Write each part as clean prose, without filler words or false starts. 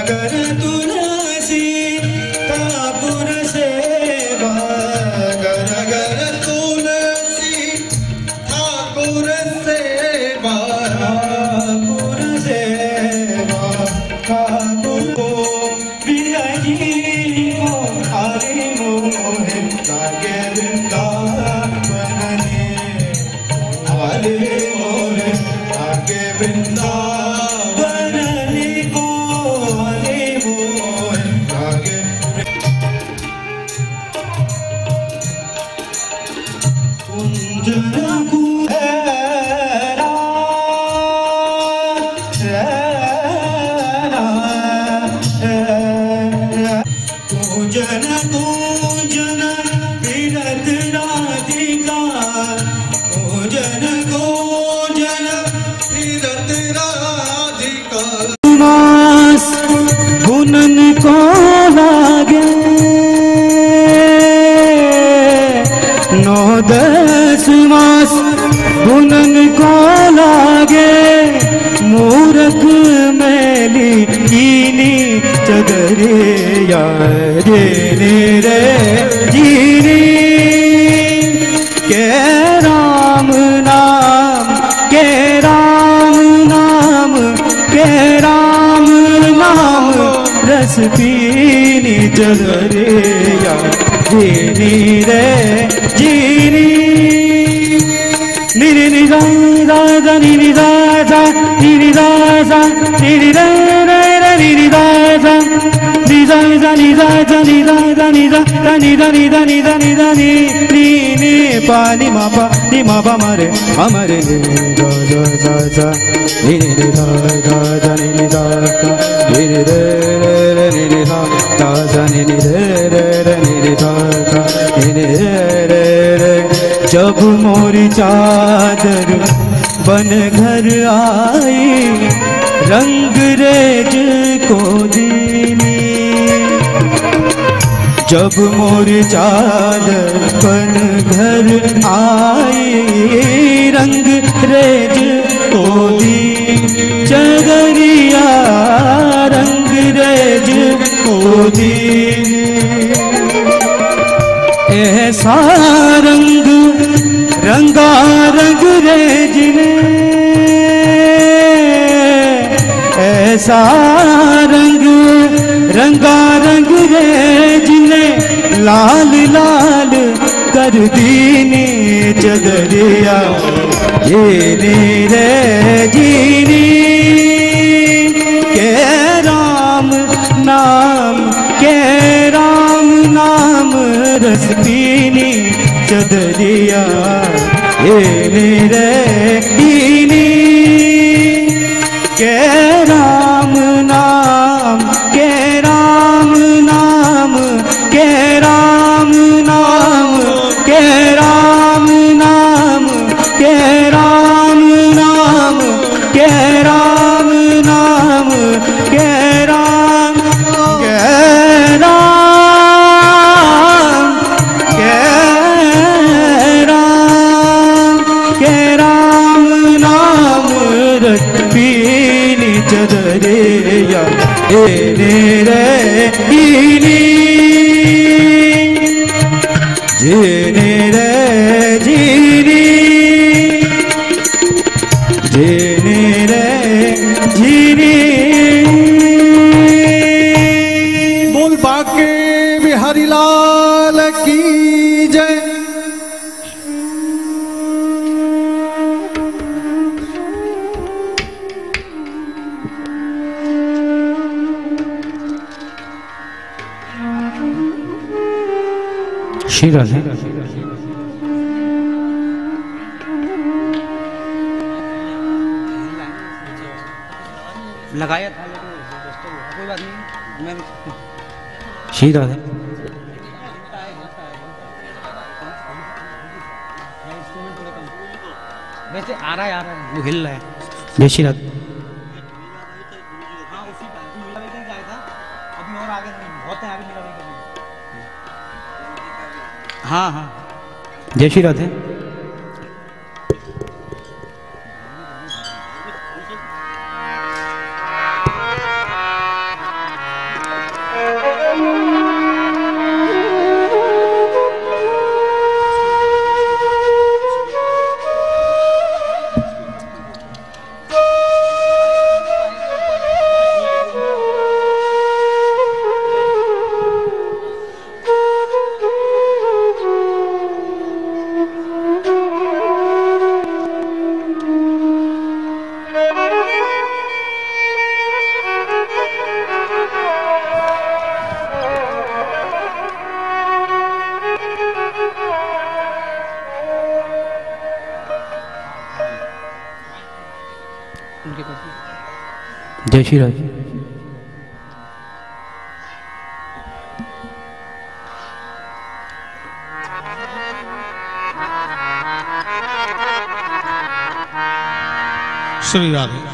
घर तुलसी ठाकुर सेवा, घर घर तुलसी ठाकुर सेवा, ठाकुर सेवा ठाकुर को विरजी को हरि मोहे लागे वृंदावन हरि मोहे लागे वृंदावन को हरि मोहे लागे। कुंजरा पूजन पूजन विरत राधिका, पूजन पूजन विरत राधिका। मास गुणन को लागे, 9-10 मास गुणन को लागे। मूरख मैली कीनी चदरिया जीनी रे जीनी के राम नाम, के राम नाम, के राम नाम रस पीनी चदरिया जीनी रे जीनी। निरी निजा दा निरी दा दा निरी दा दा निरी दा दा निरी दा दा निजा निजा निजा निजा निजा निजा निजा निजा निजा नि नि पा नि मा पा मरे अमरे नि दा दा दा दा नि नि दा दा दा नि नि दा दा नि रे रे रे नि नि दा दा दा नि नि रे रे रे नि नि दा दा नि नि रे रे। जब मोरी चादर बन घर आई, रंग रेज को दीनी। जब मोरी चादर बन घर आई, रंग रेज को दी चदरिया रंग रेज को दी। ऐसा रंग रंगा रंग रेज ने, ऐसा रंग रंगा रंग रेज ने, लाल लाल कर दीनी चदरिया जीनी रे जीनी के राम नाम, के राम नाम रस पीनी चदरिया जीनी रे जीनी के राम नाम, के राम नाम, के राम नाम, के राम नाम, के राम नाम, के राम नाम, के राम के राम के राम के राम नाम रख पीनी चदरिया रे रे जीनी जीनी रे जीनी जीनी रे जीनी। बोल बाके बिहारी लाल की जय। श्री राधे। लगाया था कोई बात नहीं। मैं श्री राधे। वैसे आ रहा है वो हिल रहा है। जय श्री राधे। हाँ उसी का था अभी और आगे बहुत है आगे मेरा। हाँ हाँ जय श्री राधे। जय श्री राज। श्री राधे।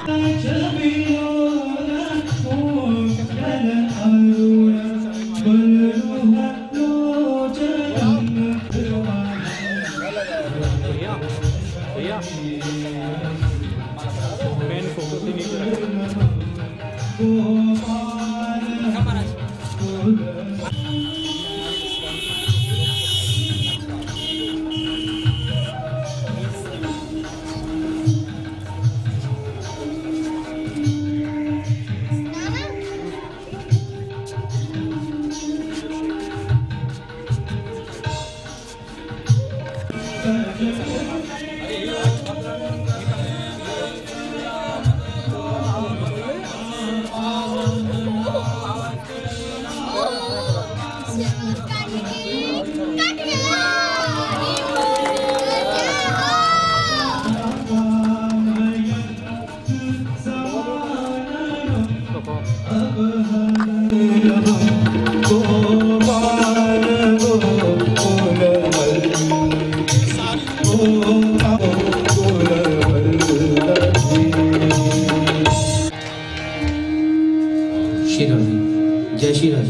जय श्री राज।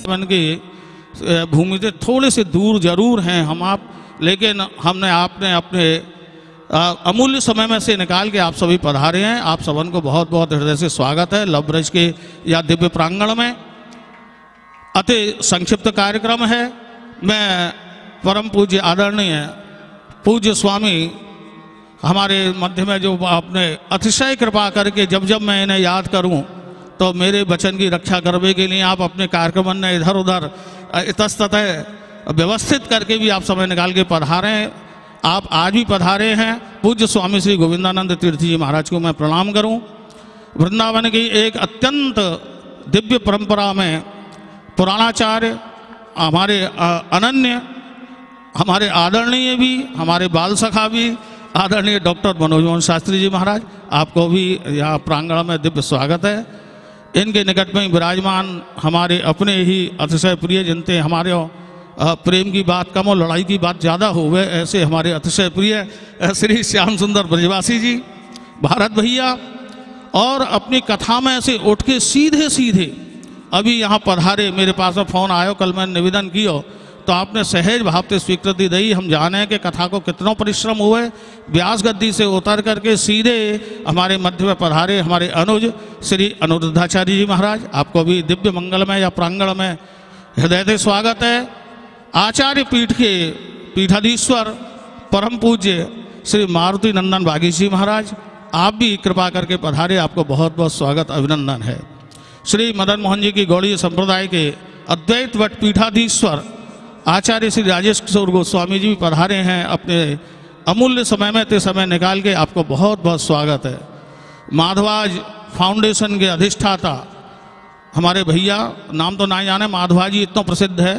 मन की भूमि से थोड़े से दूर जरूर हैं हम आप, लेकिन हमने आपने अपने अमूल्य समय में से निकाल के आप सभी पधारे हैं। आप सबन को बहुत बहुत हृदय से स्वागत है लव ब्रज के या दिव्य प्रांगण में। अति संक्षिप्त कार्यक्रम है। मैं परम पूज्य आदरणीय पूज्य स्वामी हमारे मध्य में जो आपने अतिशय कृपा करके जब जब मैं इन्हें याद करूं तो मेरे वचन की रक्षा करने के लिए आप अपने कार्यक्रम ने इधर उधर इतस्ततः व्यवस्थित करके भी आप समय निकाल के पधारे हैं। आप आज भी पधारे हैं। पूज्य स्वामी श्री गोविंदानंद तीर्थ जी महाराज को मैं प्रणाम करूं। वृंदावन की एक अत्यंत दिव्य परंपरा में पुराणाचार्य हमारे अनन्य, हमारे आदरणीय भी, हमारे बाल सखा भी आदरणीय डॉक्टर मनोज मोहन शास्त्री जी महाराज, आपको भी यहाँ प्रांगण में दिव्य स्वागत है। इनके निकट में विराजमान हमारे अपने ही अतिशय प्रिय जनते, हमारे प्रेम की बात कम और लड़ाई की बात ज़्यादा हो गए, ऐसे हमारे अतिशय प्रिय श्री श्याम सुंदर ब्रजवासी जी, भारत भैया, और अपनी कथा में ऐसे उठ के सीधे सीधे अभी यहाँ पधारे। मेरे पास में फ़ोन आयो, कल मैंने निवेदन किया तो आपने सहज भाव से स्वीकृति दी। हम जाने कि कथा को कितना परिश्रम हुए, व्यास गद्दी से उतर करके सीधे हमारे मध्य में पधारे हमारे अनुज श्री अनुरुद्धाचार्य जी महाराज। आपको भी दिव्य मंगलमय या प्रांगण में हृदय से स्वागत है। आचार्य पीठ के पीठाधीश्वर परम पूज्य श्री मारुति नंदन बागी जी महाराज, आप भी कृपा करके पधारे। आपको बहुत बहुत स्वागत अभिनंदन है। श्री मदन मोहन जी की गौड़ीय संप्रदाय के अद्वैत वट पीठाधीश्वर आचार्य श्री राजेश किशोर गोस्वामी जी भी पधारे हैं। अपने अमूल्य समय में ते समय निकाल के आपको बहुत बहुत स्वागत है। माधवाज फाउंडेशन के अधिष्ठाता हमारे भैया, नाम तो ना जाने, माधवाज जी इतना प्रसिद्ध है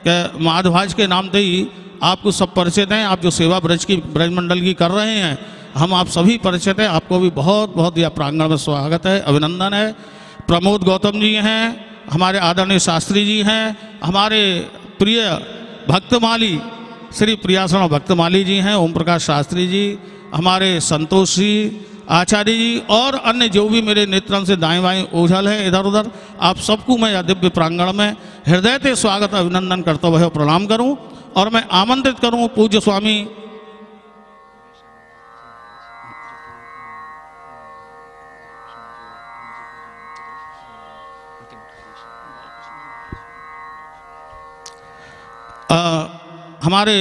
कि माधवाज के नाम से ही आपको सब परिचित हैं। आप जो सेवा ब्रज की ब्रज मंडल की कर रहे हैं, हम आप सभी परिचित हैं। आपको भी बहुत बहुत यह प्रांगण में स्वागत है, अभिनंदन है। प्रमोद गौतम जी हैं, हमारे आदरणीय शास्त्री जी हैं, हमारे प्रिय भक्तमाली श्री प्रियासण भक्तमाली जी हैं, ओम प्रकाश शास्त्री जी, हमारे संतोष जी आचार्य जी, और अन्य जो भी मेरे नेत्रों से दाएं बाएं ओझल है इधर उधर, आप सबको मैं यह दिव्य प्रांगण में हृदय से स्वागत अभिनंदन करता हुए प्रणाम करूं। और मैं आमंत्रित करूं पूज्य स्वामी हमारे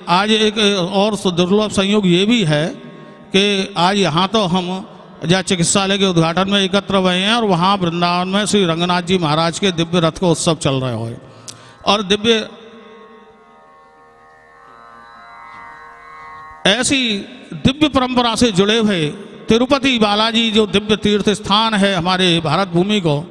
आज एक और दुर्लभ संयोग ये भी है कि आज यहाँ तो हम या चिकित्सालय के उद्घाटन में एकत्र हुए हैं और वहाँ वृंदावन में श्री रंगनाथ जी महाराज के दिव्य रथ का उत्सव चल रहा है। और ऐसी दिव्य परंपरा से जुड़े हुए तिरुपति बालाजी जो दिव्य तीर्थ स्थान है हमारे भारत भूमि को,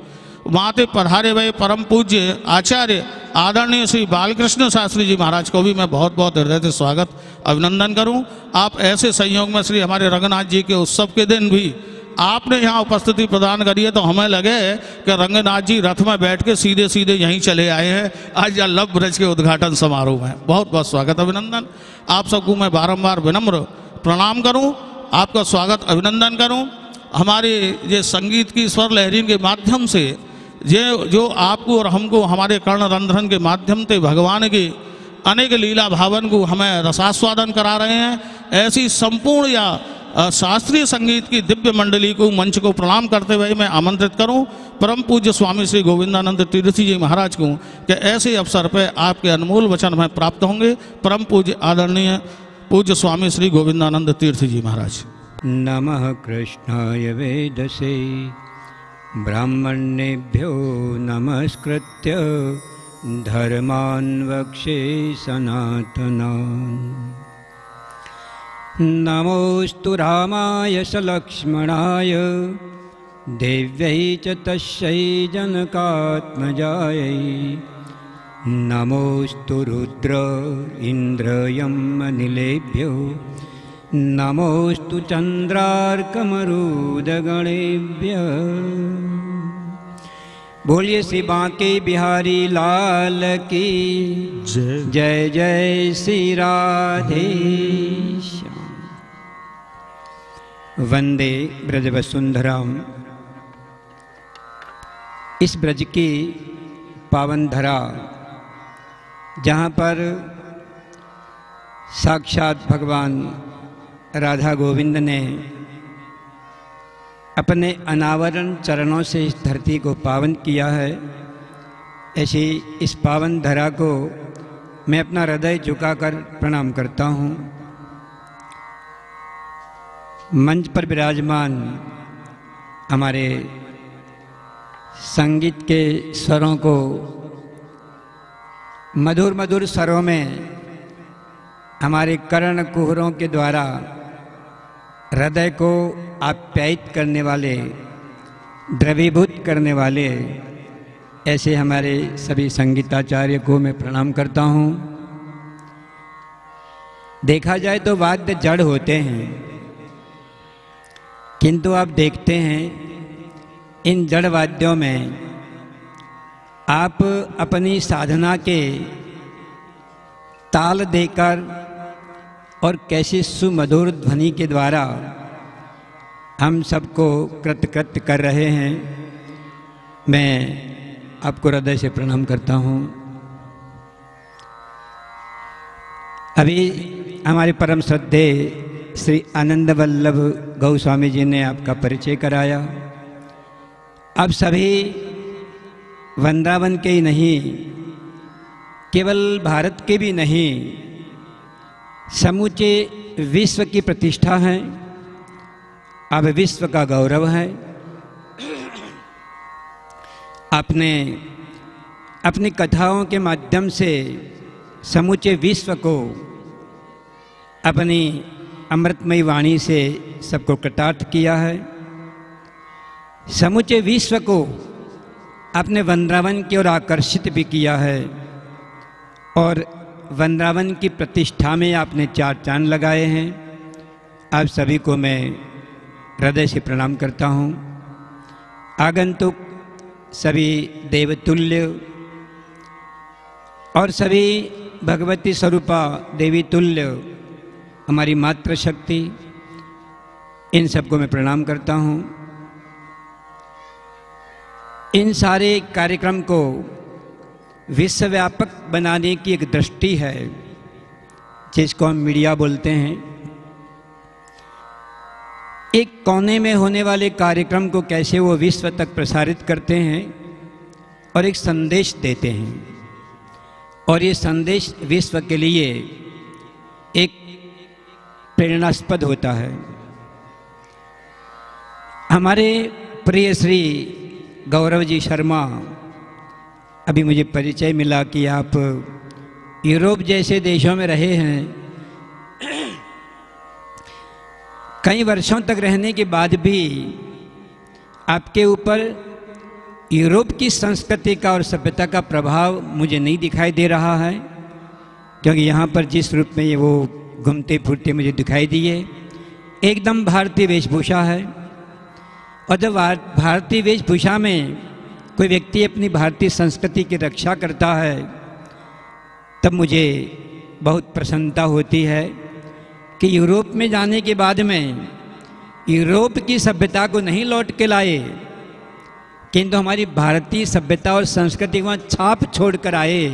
वहाँ पे पधारे हुए परम पूज्य आचार्य आदरणीय श्री बालकृष्ण शास्त्री जी महाराज को भी मैं बहुत बहुत हृदय से स्वागत अभिनंदन करूं। आप ऐसे संयोग में श्री हमारे रंगनाथ जी के उत्सव के दिन भी आपने यहाँ उपस्थिति प्रदान करी है, तो हमें लगे कि रंगनाथ जी रथ में बैठ के सीधे सीधे यहीं चले आए हैं आज लव ब्रज के उद्घाटन समारोह में। बहुत बहुत स्वागत अभिनंदन। आप सबको मैं बारंबार विनम्र प्रणाम करूं, आपका स्वागत अभिनंदन करूं। हमारे ये संगीत की स्वर लहरी के माध्यम से जो आपको और हमको हमारे कर्ण रंध्रन के माध्यम से भगवान के अनेक लीला भावन को हमें रसास्वादन करा रहे हैं, ऐसी संपूर्ण या शास्त्रीय संगीत की दिव्य मंडली को मंच को प्रणाम करते हुए मैं आमंत्रित करूं परम पूज्य स्वामी श्री गोविंदानंद तीर्थ जी महाराज को कि ऐसे अवसर पर आपके अनमोल वचन हमें प्राप्त होंगे। परम पूज्य आदरणीय पूज्य स्वामी श्री गोविंदानंद तीर्थ जी महाराज। नमः कृष्णाय वेदसे ब्राह्मणेभ्यो नमस्कृत्य धर्मान् वक्षे सनातनान्। नमोस्तु रामाय सलक्ष्मणाय देव्यै च तस्यै जनकात्मजायै। नमोस्तु रुद्र इन्द्रयमनिलेभ्यो नमोस्तु चंद्रार्कमरुदगणेभ्यः। बोलिए श्री बांके बिहारी लाल की जय जय श्री राधे श्याम। वंदे ब्रज वसुंधराम। इस ब्रज की पावन धरा जहाँ पर साक्षात भगवान राधा गोविंद ने अपने अनावरण चरणों से इस धरती को पावन किया है, ऐसी इस पावन धरा को मैं अपना हृदय झुकाकर प्रणाम करता हूँ। मंच पर विराजमान हमारे संगीत के स्वरों को मधुर मधुर स्वरों में हमारे कर्ण कुहरों के द्वारा हृदय को आप्यायित करने वाले, द्रवीभूत करने वाले ऐसे हमारे सभी संगीताचार्य को मैं प्रणाम करता हूँ। देखा जाए तो वाद्य जड़ होते हैं, किंतु आप देखते हैं इन जड़ वाद्यों में आप अपनी साधना के ताल देकर और कैसी सुमधुर ध्वनि के द्वारा हम सबको कृतकृत्य कर रहे हैं। मैं आपको हृदय से प्रणाम करता हूँ। अभी हमारे परम श्रद्धेय श्री आनंद वल्लभ गोस्वामी जी ने आपका परिचय कराया। अब सभी वृंदावन के ही नहीं, केवल भारत के भी नहीं, समूचे विश्व की प्रतिष्ठा है, अब विश्व का गौरव है। आपने अपनी कथाओं के माध्यम से समूचे विश्व को अपनी अमृतमयी वाणी से सबको कृतार्थ किया है। समूचे विश्व को आपने वृंदावन की ओर आकर्षित भी किया है और वृंदावन की प्रतिष्ठा में आपने 4 चांद लगाए हैं। आप सभी को मैं हृदय से प्रणाम करता हूँ। आगंतुक सभी देवतुल्य और सभी भगवती स्वरूपा देवी तुल्य हमारी मातृशक्ति, इन सबको मैं प्रणाम करता हूँ। इन सारे कार्यक्रम को विश्वव्यापक बनाने की एक दृष्टि है जिसको हम मीडिया बोलते हैं। एक कोने में होने वाले कार्यक्रम को कैसे वो विश्व तक प्रसारित करते हैं और एक संदेश देते हैं, और ये संदेश विश्व के लिए एक प्रेरणास्पद होता है। हमारे प्रिय श्री गौरव जी शर्मा, अभी मुझे परिचय मिला कि आप यूरोप जैसे देशों में रहे हैं। कई वर्षों तक रहने के बाद भी आपके ऊपर यूरोप की संस्कृति का और सभ्यता का प्रभाव मुझे नहीं दिखाई दे रहा है, क्योंकि यहाँ पर जिस रूप में ये वो घूमते फिरते मुझे दिखाई दिए, एकदम भारतीय वेशभूषा है। और जब भारतीय वेशभूषा में कोई व्यक्ति अपनी भारतीय संस्कृति की रक्षा करता है, तब मुझे बहुत प्रसन्नता होती है कि यूरोप में जाने के बाद में यूरोप की सभ्यता को नहीं लौट के लाए, किंतु हमारी भारतीय सभ्यता और संस्कृति को छाप छोड़ कर आए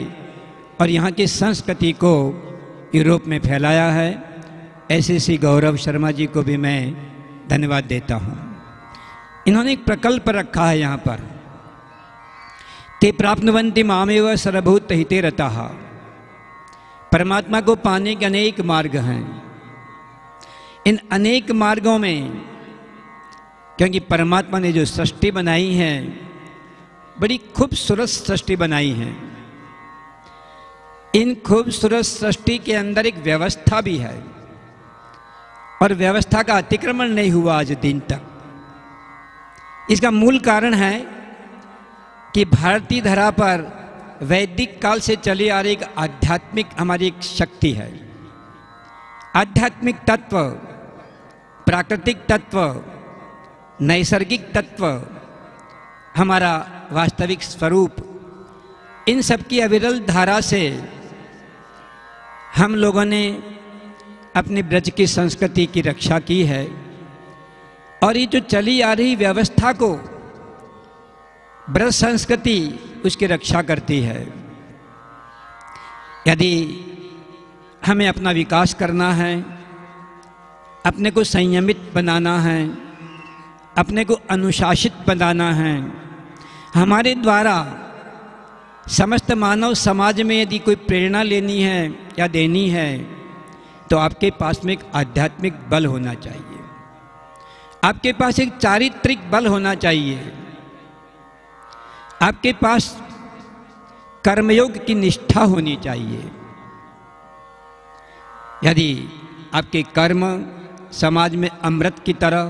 और यहाँ की संस्कृति को यूरोप में फैलाया है। ऐसे श्री गौरव शर्मा जी को भी मैं धन्यवाद देता हूँ। इन्होंने एक प्रकल्प रखा है यहाँ पर, ते प्राप्नुवन्ति मामेव सर्वभूत हिते रताः। परमात्मा को पाने के अनेक मार्ग हैं। इन अनेक मार्गों में, क्योंकि परमात्मा ने जो सृष्टि बनाई है, बड़ी खूबसूरत सृष्टि बनाई है। इन खूबसूरत सृष्टि के अंदर एक व्यवस्था भी है और व्यवस्था का अतिक्रमण नहीं हुआ आज दिन तक। इसका मूल कारण है कि भारतीय धरा पर वैदिक काल से चली आ रही एक आध्यात्मिक हमारी एक शक्ति है। आध्यात्मिक तत्व, प्राकृतिक तत्व, नैसर्गिक तत्व, हमारा वास्तविक स्वरूप, इन सब की अविरल धारा से हम लोगों ने अपनी ब्रज की संस्कृति की रक्षा की है। और ये जो चली आ रही व्यवस्था को ब्रज संस्कृति उसकी रक्षा करती है। यदि हमें अपना विकास करना है, अपने को संयमित बनाना है, अपने को अनुशासित बनाना है, हमारे द्वारा समस्त मानव समाज में यदि कोई प्रेरणा लेनी है या देनी है, तो आपके पास में एक आध्यात्मिक बल होना चाहिए, आपके पास एक चारित्रिक बल होना चाहिए, आपके पास कर्मयोग की निष्ठा होनी चाहिए। यदि आपके कर्म समाज में अमृत की तरह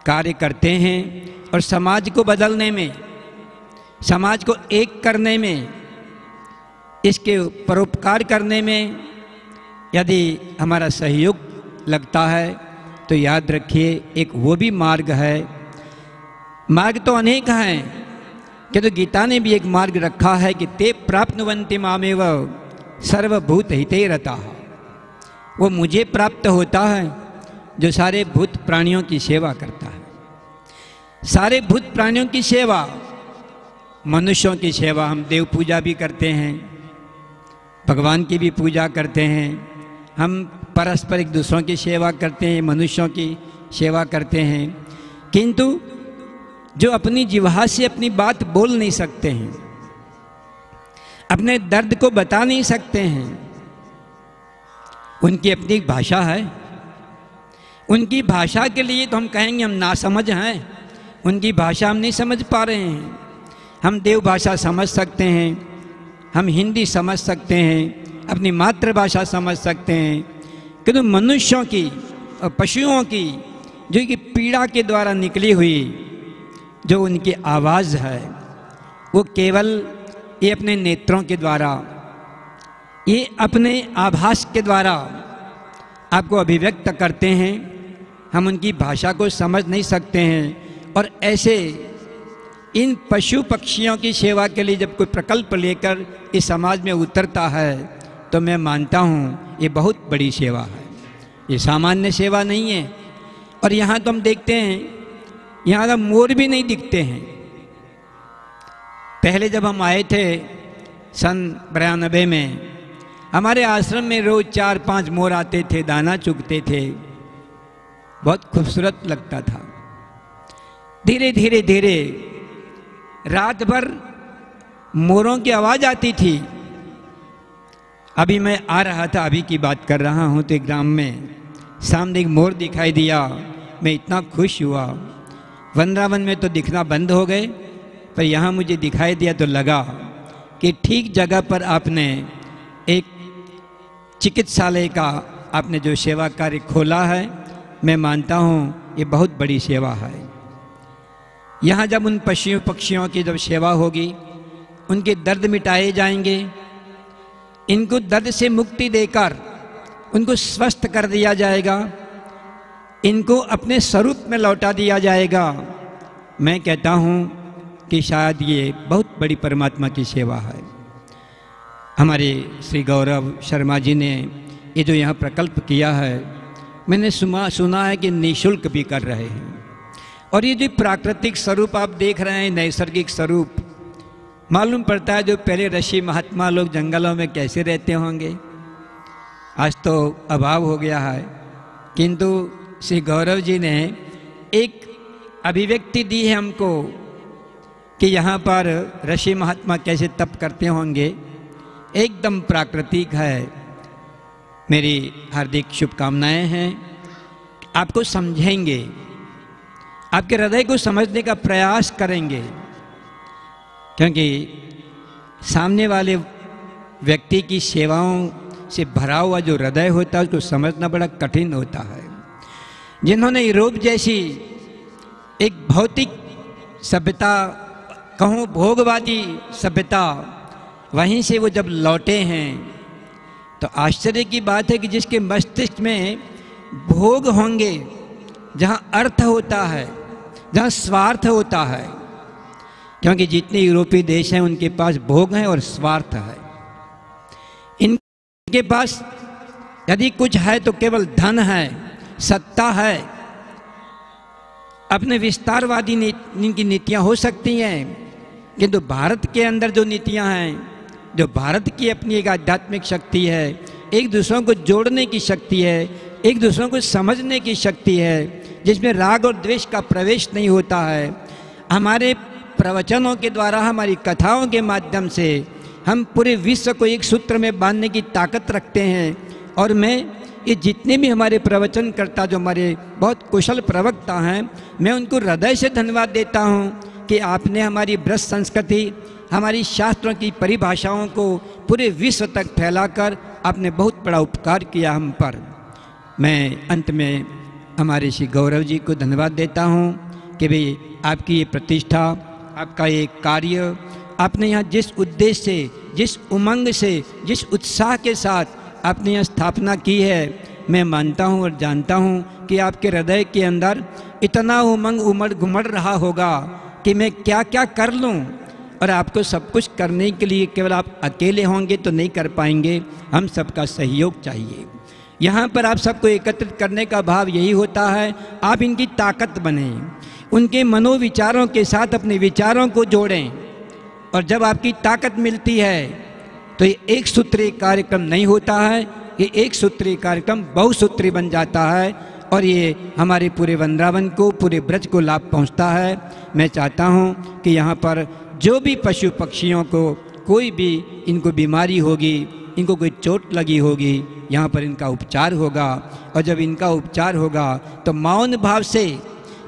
कार्य करते हैं और समाज को बदलने में, समाज को एक करने में, इसके परोपकार करने में यदि हमारा सहयोग लगता है, तो याद रखिए एक वो भी मार्ग है। मार्ग तो अनेक हैं, कि तो गीता ने भी एक मार्ग रखा है कि ते प्राप्नुवन्ति मामेव सर्वभूत हिते रताः। वो मुझे प्राप्त होता है जो सारे भूत प्राणियों की सेवा करता है। सारे भूत प्राणियों की सेवा, मनुष्यों की सेवा, हम देव पूजा भी करते हैं, भगवान की भी पूजा करते हैं, हम परस्पर एक दूसरों की सेवा करते हैं, मनुष्यों की सेवा करते हैं, किंतु जो अपनी जिह्वा से अपनी बात बोल नहीं सकते हैं, अपने दर्द को बता नहीं सकते हैं, उनकी अपनी एक भाषा है। उनकी भाषा के लिए तो हम कहेंगे हम नासमझ हैं, उनकी भाषा हम नहीं समझ पा रहे हैं। हम देव भाषा समझ सकते हैं, हम हिंदी समझ सकते हैं, अपनी मातृभाषा समझ सकते हैं, किंतु मनुष्यों की और पशुओं की जो कि पीड़ा के द्वारा निकली हुई जो उनकी आवाज़ है, वो केवल ये अपने नेत्रों के द्वारा, ये अपने आभास के द्वारा आपको अभिव्यक्त करते हैं। हम उनकी भाषा को समझ नहीं सकते हैं। और ऐसे इन पशु पक्षियों की सेवा के लिए जब कोई प्रकल्प लेकर इस समाज में उतरता है, तो मैं मानता हूँ ये बहुत बड़ी सेवा है, ये सामान्य सेवा नहीं है। और यहाँ तो हम देखते हैं, यहाँ तो मोर भी नहीं दिखते हैं। पहले जब हम आए थे सन 92 में, हमारे आश्रम में रोज 4-5 मोर आते थे, दाना चुगते थे, बहुत खूबसूरत लगता था। धीरे धीरे धीरे रात भर मोरों की आवाज़ आती थी। अभी मैं आ रहा था, अभी की बात कर रहा हूँ, तो एक ग्राम में सामने एक मोर दिखाई दिया। मैं इतना खुश हुआ वृंदावन में तो दिखना बंद हो गए, पर यहाँ मुझे दिखाई दिया तो लगा कि ठीक जगह पर आपने एक चिकित्सालय का आपने जो सेवा कार्य खोला है, मैं मानता हूँ ये बहुत बड़ी सेवा है। यहाँ जब उन पशुओं पक्षियों की जब सेवा होगी, उनके दर्द मिटाए जाएंगे, इनको दर्द से मुक्ति देकर उनको स्वस्थ कर दिया जाएगा, इनको अपने स्वरूप में लौटा दिया जाएगा। मैं कहता हूँ कि शायद ये बहुत बड़ी परमात्मा की सेवा है। हमारे श्री गौरव शर्मा जी ने ये जो यहाँ प्रकल्प किया है, मैंने सुना है कि निःशुल्क भी कर रहे हैं। और ये जो प्राकृतिक स्वरूप आप देख रहे हैं, नैसर्गिक स्वरूप, मालूम पड़ता है जो पहले ऋषि महात्मा लोग जंगलों में कैसे रहते होंगे। आज तो अभाव हो गया है, किंतु श्री गौरव जी ने एक अभिव्यक्ति दी है हमको कि यहाँ पर ऋषि महात्मा कैसे तप करते होंगे, एकदम प्राकृतिक है। मेरी हार्दिक शुभकामनाएं हैं, आपको समझेंगे, आपके हृदय को समझने का प्रयास करेंगे, क्योंकि सामने वाले व्यक्ति की सेवाओं से भरा हुआ जो हृदय होता है उसको समझना बड़ा कठिन होता है। जिन्होंने यूरोप जैसी एक भौतिक सभ्यता, कहूँ भोगवादी सभ्यता, वहीं से वो जब लौटे हैं तो आश्चर्य की बात है कि जिसके मस्तिष्क में भोग होंगे, जहाँ अर्थ होता है, जहाँ स्वार्थ होता है, क्योंकि जितने यूरोपीय देश हैं उनके पास भोग है और स्वार्थ है। इनके पास यदि कुछ है तो केवल धन है, सत्ता है। अपने विस्तारवादी इनकी नीतियां हो सकती हैं, किंतु भारत के अंदर जो नीतियां हैं, जो भारत की अपनी एक आध्यात्मिक शक्ति है, एक दूसरों को जोड़ने की शक्ति है, एक दूसरों को समझने की शक्ति है, जिसमें राग और द्वेष का प्रवेश नहीं होता है। हमारे प्रवचनों के द्वारा, हमारी कथाओं के माध्यम से हम पूरे विश्व को एक सूत्र में बांधने की ताकत रखते हैं। और मैं ये जितने भी हमारे प्रवचन करता, जो हमारे बहुत कुशल प्रवक्ता हैं, मैं उनको हृदय से धन्यवाद देता हूँ कि आपने हमारी ब्रज संस्कृति, हमारी शास्त्रों की परिभाषाओं को पूरे विश्व तक फैलाकर आपने बहुत बड़ा उपकार किया हम पर। मैं अंत में हमारे श्री गौरव जी को धन्यवाद देता हूँ कि भाई आपकी ये प्रतिष्ठा, आपका ये कार्य, आपने यहाँ जिस उद्देश्य से, जिस उमंग से, जिस उत्साह के साथ आपने यहाँ स्थापना की है, मैं मानता हूँ और जानता हूँ कि आपके हृदय के अंदर इतना उमंग उमड़ घुमड़ रहा होगा कि मैं क्या क्या कर लूँ। और आपको सब कुछ करने के लिए केवल आप अकेले होंगे तो नहीं कर पाएंगे, हम सबका सहयोग चाहिए। यहाँ पर आप सबको एकत्रित करने का भाव यही होता है, आप इनकी ताकत बने, उनके मनोविचारों के साथ अपने विचारों को जोड़ें। और जब आपकी ताकत मिलती है तो ये एक सूत्रीय कार्यक्रम नहीं होता है, ये एक सूत्रीय कार्यक्रम बहुसूत्री बन जाता है और ये हमारे पूरे वृंदावन को, पूरे ब्रज को लाभ पहुंचता है। मैं चाहता हूं कि यहाँ पर जो भी पशु पक्षियों को कोई भी इनको बीमारी होगी, इनको कोई चोट लगी होगी, यहाँ पर इनका उपचार होगा। और जब इनका उपचार होगा तो मौन भाव से,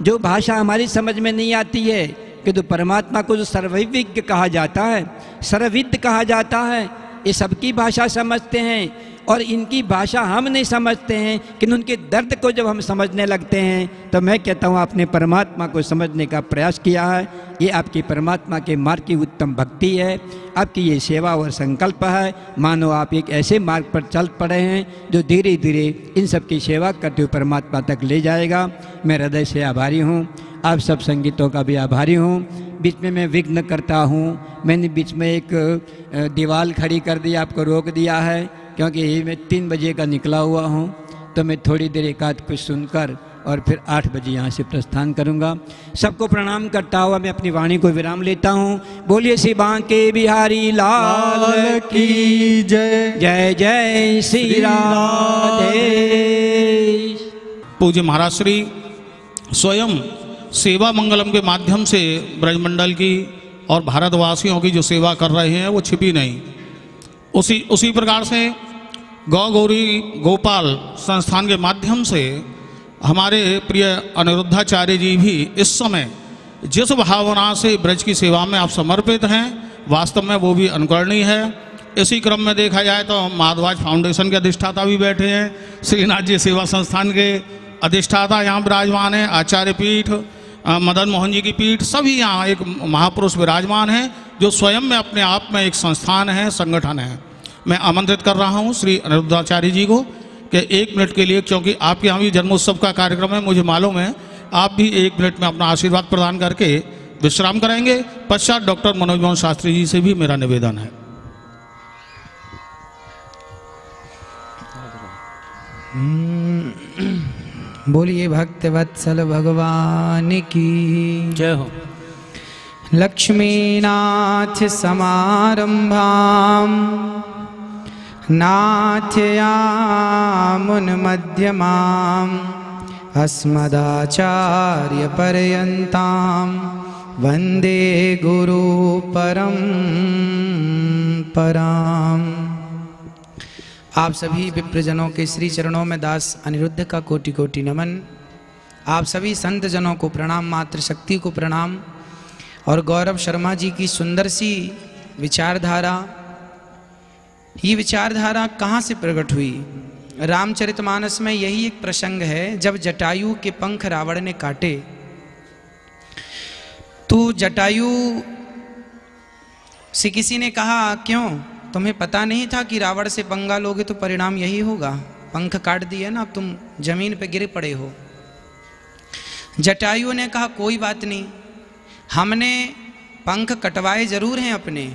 जो भाषा हमारी समझ में नहीं आती है, कि तो परमात्मा को जो सर्वविज्ञ कहा जाता है, सर्वविद कहा जाता है, ये सबकी भाषा समझते हैं और इनकी भाषा हम नहीं समझते हैं, कि उनके दर्द को जब हम समझने लगते हैं तो मैं कहता हूँ आपने परमात्मा को समझने का प्रयास किया है। ये आपकी परमात्मा के मार्ग की उत्तम भक्ति है, आपकी ये सेवा और संकल्प है। मानो आप एक ऐसे मार्ग पर चल पड़े हैं जो धीरे धीरे इन सब की सेवा करते हुए परमात्मा तक ले जाएगा। मैं हृदय से आभारी हूँ, आप सब संगीतों का भी आभारी हूँ। बीच में मैं विघ्न करता हूँ, मैंने बीच में एक दीवार खड़ी कर दी, आपको रोक दिया है, क्योंकि मैं 3 बजे का निकला हुआ हूँ, तो मैं थोड़ी देर एकाध कुछ सुनकर और फिर 8 बजे यहाँ से प्रस्थान करूँगा। सबको प्रणाम करता हुआ मैं अपनी वाणी को विराम लेता हूँ। बोलिए श्री बांके बिहारी लाल की जय। जय जय श्री राधे। पूज्य महाराज श्री स्वयं सेवा मंगलम के माध्यम से ब्रजमंडल की और भारतवासियों की जो सेवा कर रहे हैं वो छिपी नहीं। उसी प्रकार से गौ गौरी गोपाल संस्थान के माध्यम से हमारे प्रिय अनिरुद्धाचार्य जी भी इस समय जिस भावना से ब्रज की सेवा में आप समर्पित हैं, वास्तव में वो भी अनुकरणीय है। इसी क्रम में देखा जाए तो माधवाज फाउंडेशन के अधिष्ठाता भी बैठे हैं, श्रीनाथ जी सेवा संस्थान के अधिष्ठाता यहाँ विराजमान हैं, आचार्य पीठ, मदन मोहन जी की पीठ, सभी यहाँ एक महापुरुष विराजमान हैं जो स्वयं में अपने आप में एक संस्थान है, संगठन है। मैं आमंत्रित कर रहा हूँ श्री अनिरुद्धाचार्य जी को कि 1 मिनट के लिए, क्योंकि आपके यहाँ भी जन्मोत्सव का कार्यक्रम है, मुझे मालूम है, आप भी 1 मिनट में अपना आशीर्वाद प्रदान करके विश्राम करेंगे। पश्चात डॉक्टर मनोज मोहन शास्त्री जी से भी मेरा निवेदन है। बोलिए भक्तवत्सल भगवान की जय हो। लक्ष्मीनाथ समारंभां नाथयामुनमध्यमाम् अस्मदाचार्य पर्यन्तां वन्दे गुरु परम्पराम्। आप सभी विप्रजनों के श्री चरणों में दास अनिरुद्ध का कोटि कोटि नमन। आप सभी संत जनों को प्रणाम, मातृशक्ति को प्रणाम। और गौरव शर्मा जी की सुंदर सी विचारधारा, ये विचारधारा कहाँ से प्रकट हुई? रामचरितमानस में यही एक प्रसंग है। जब जटायु के पंख रावण ने काटे तो जटायु से किसी ने कहा, क्यों तुम्हें पता नहीं था कि रावण से पंगा लोगे तो परिणाम यही होगा? पंख काट दिए ना, अब तुम जमीन पे गिर पड़े हो। जटायु ने कहा, कोई बात नहीं, हमने पंख कटवाए जरूर हैं अपने,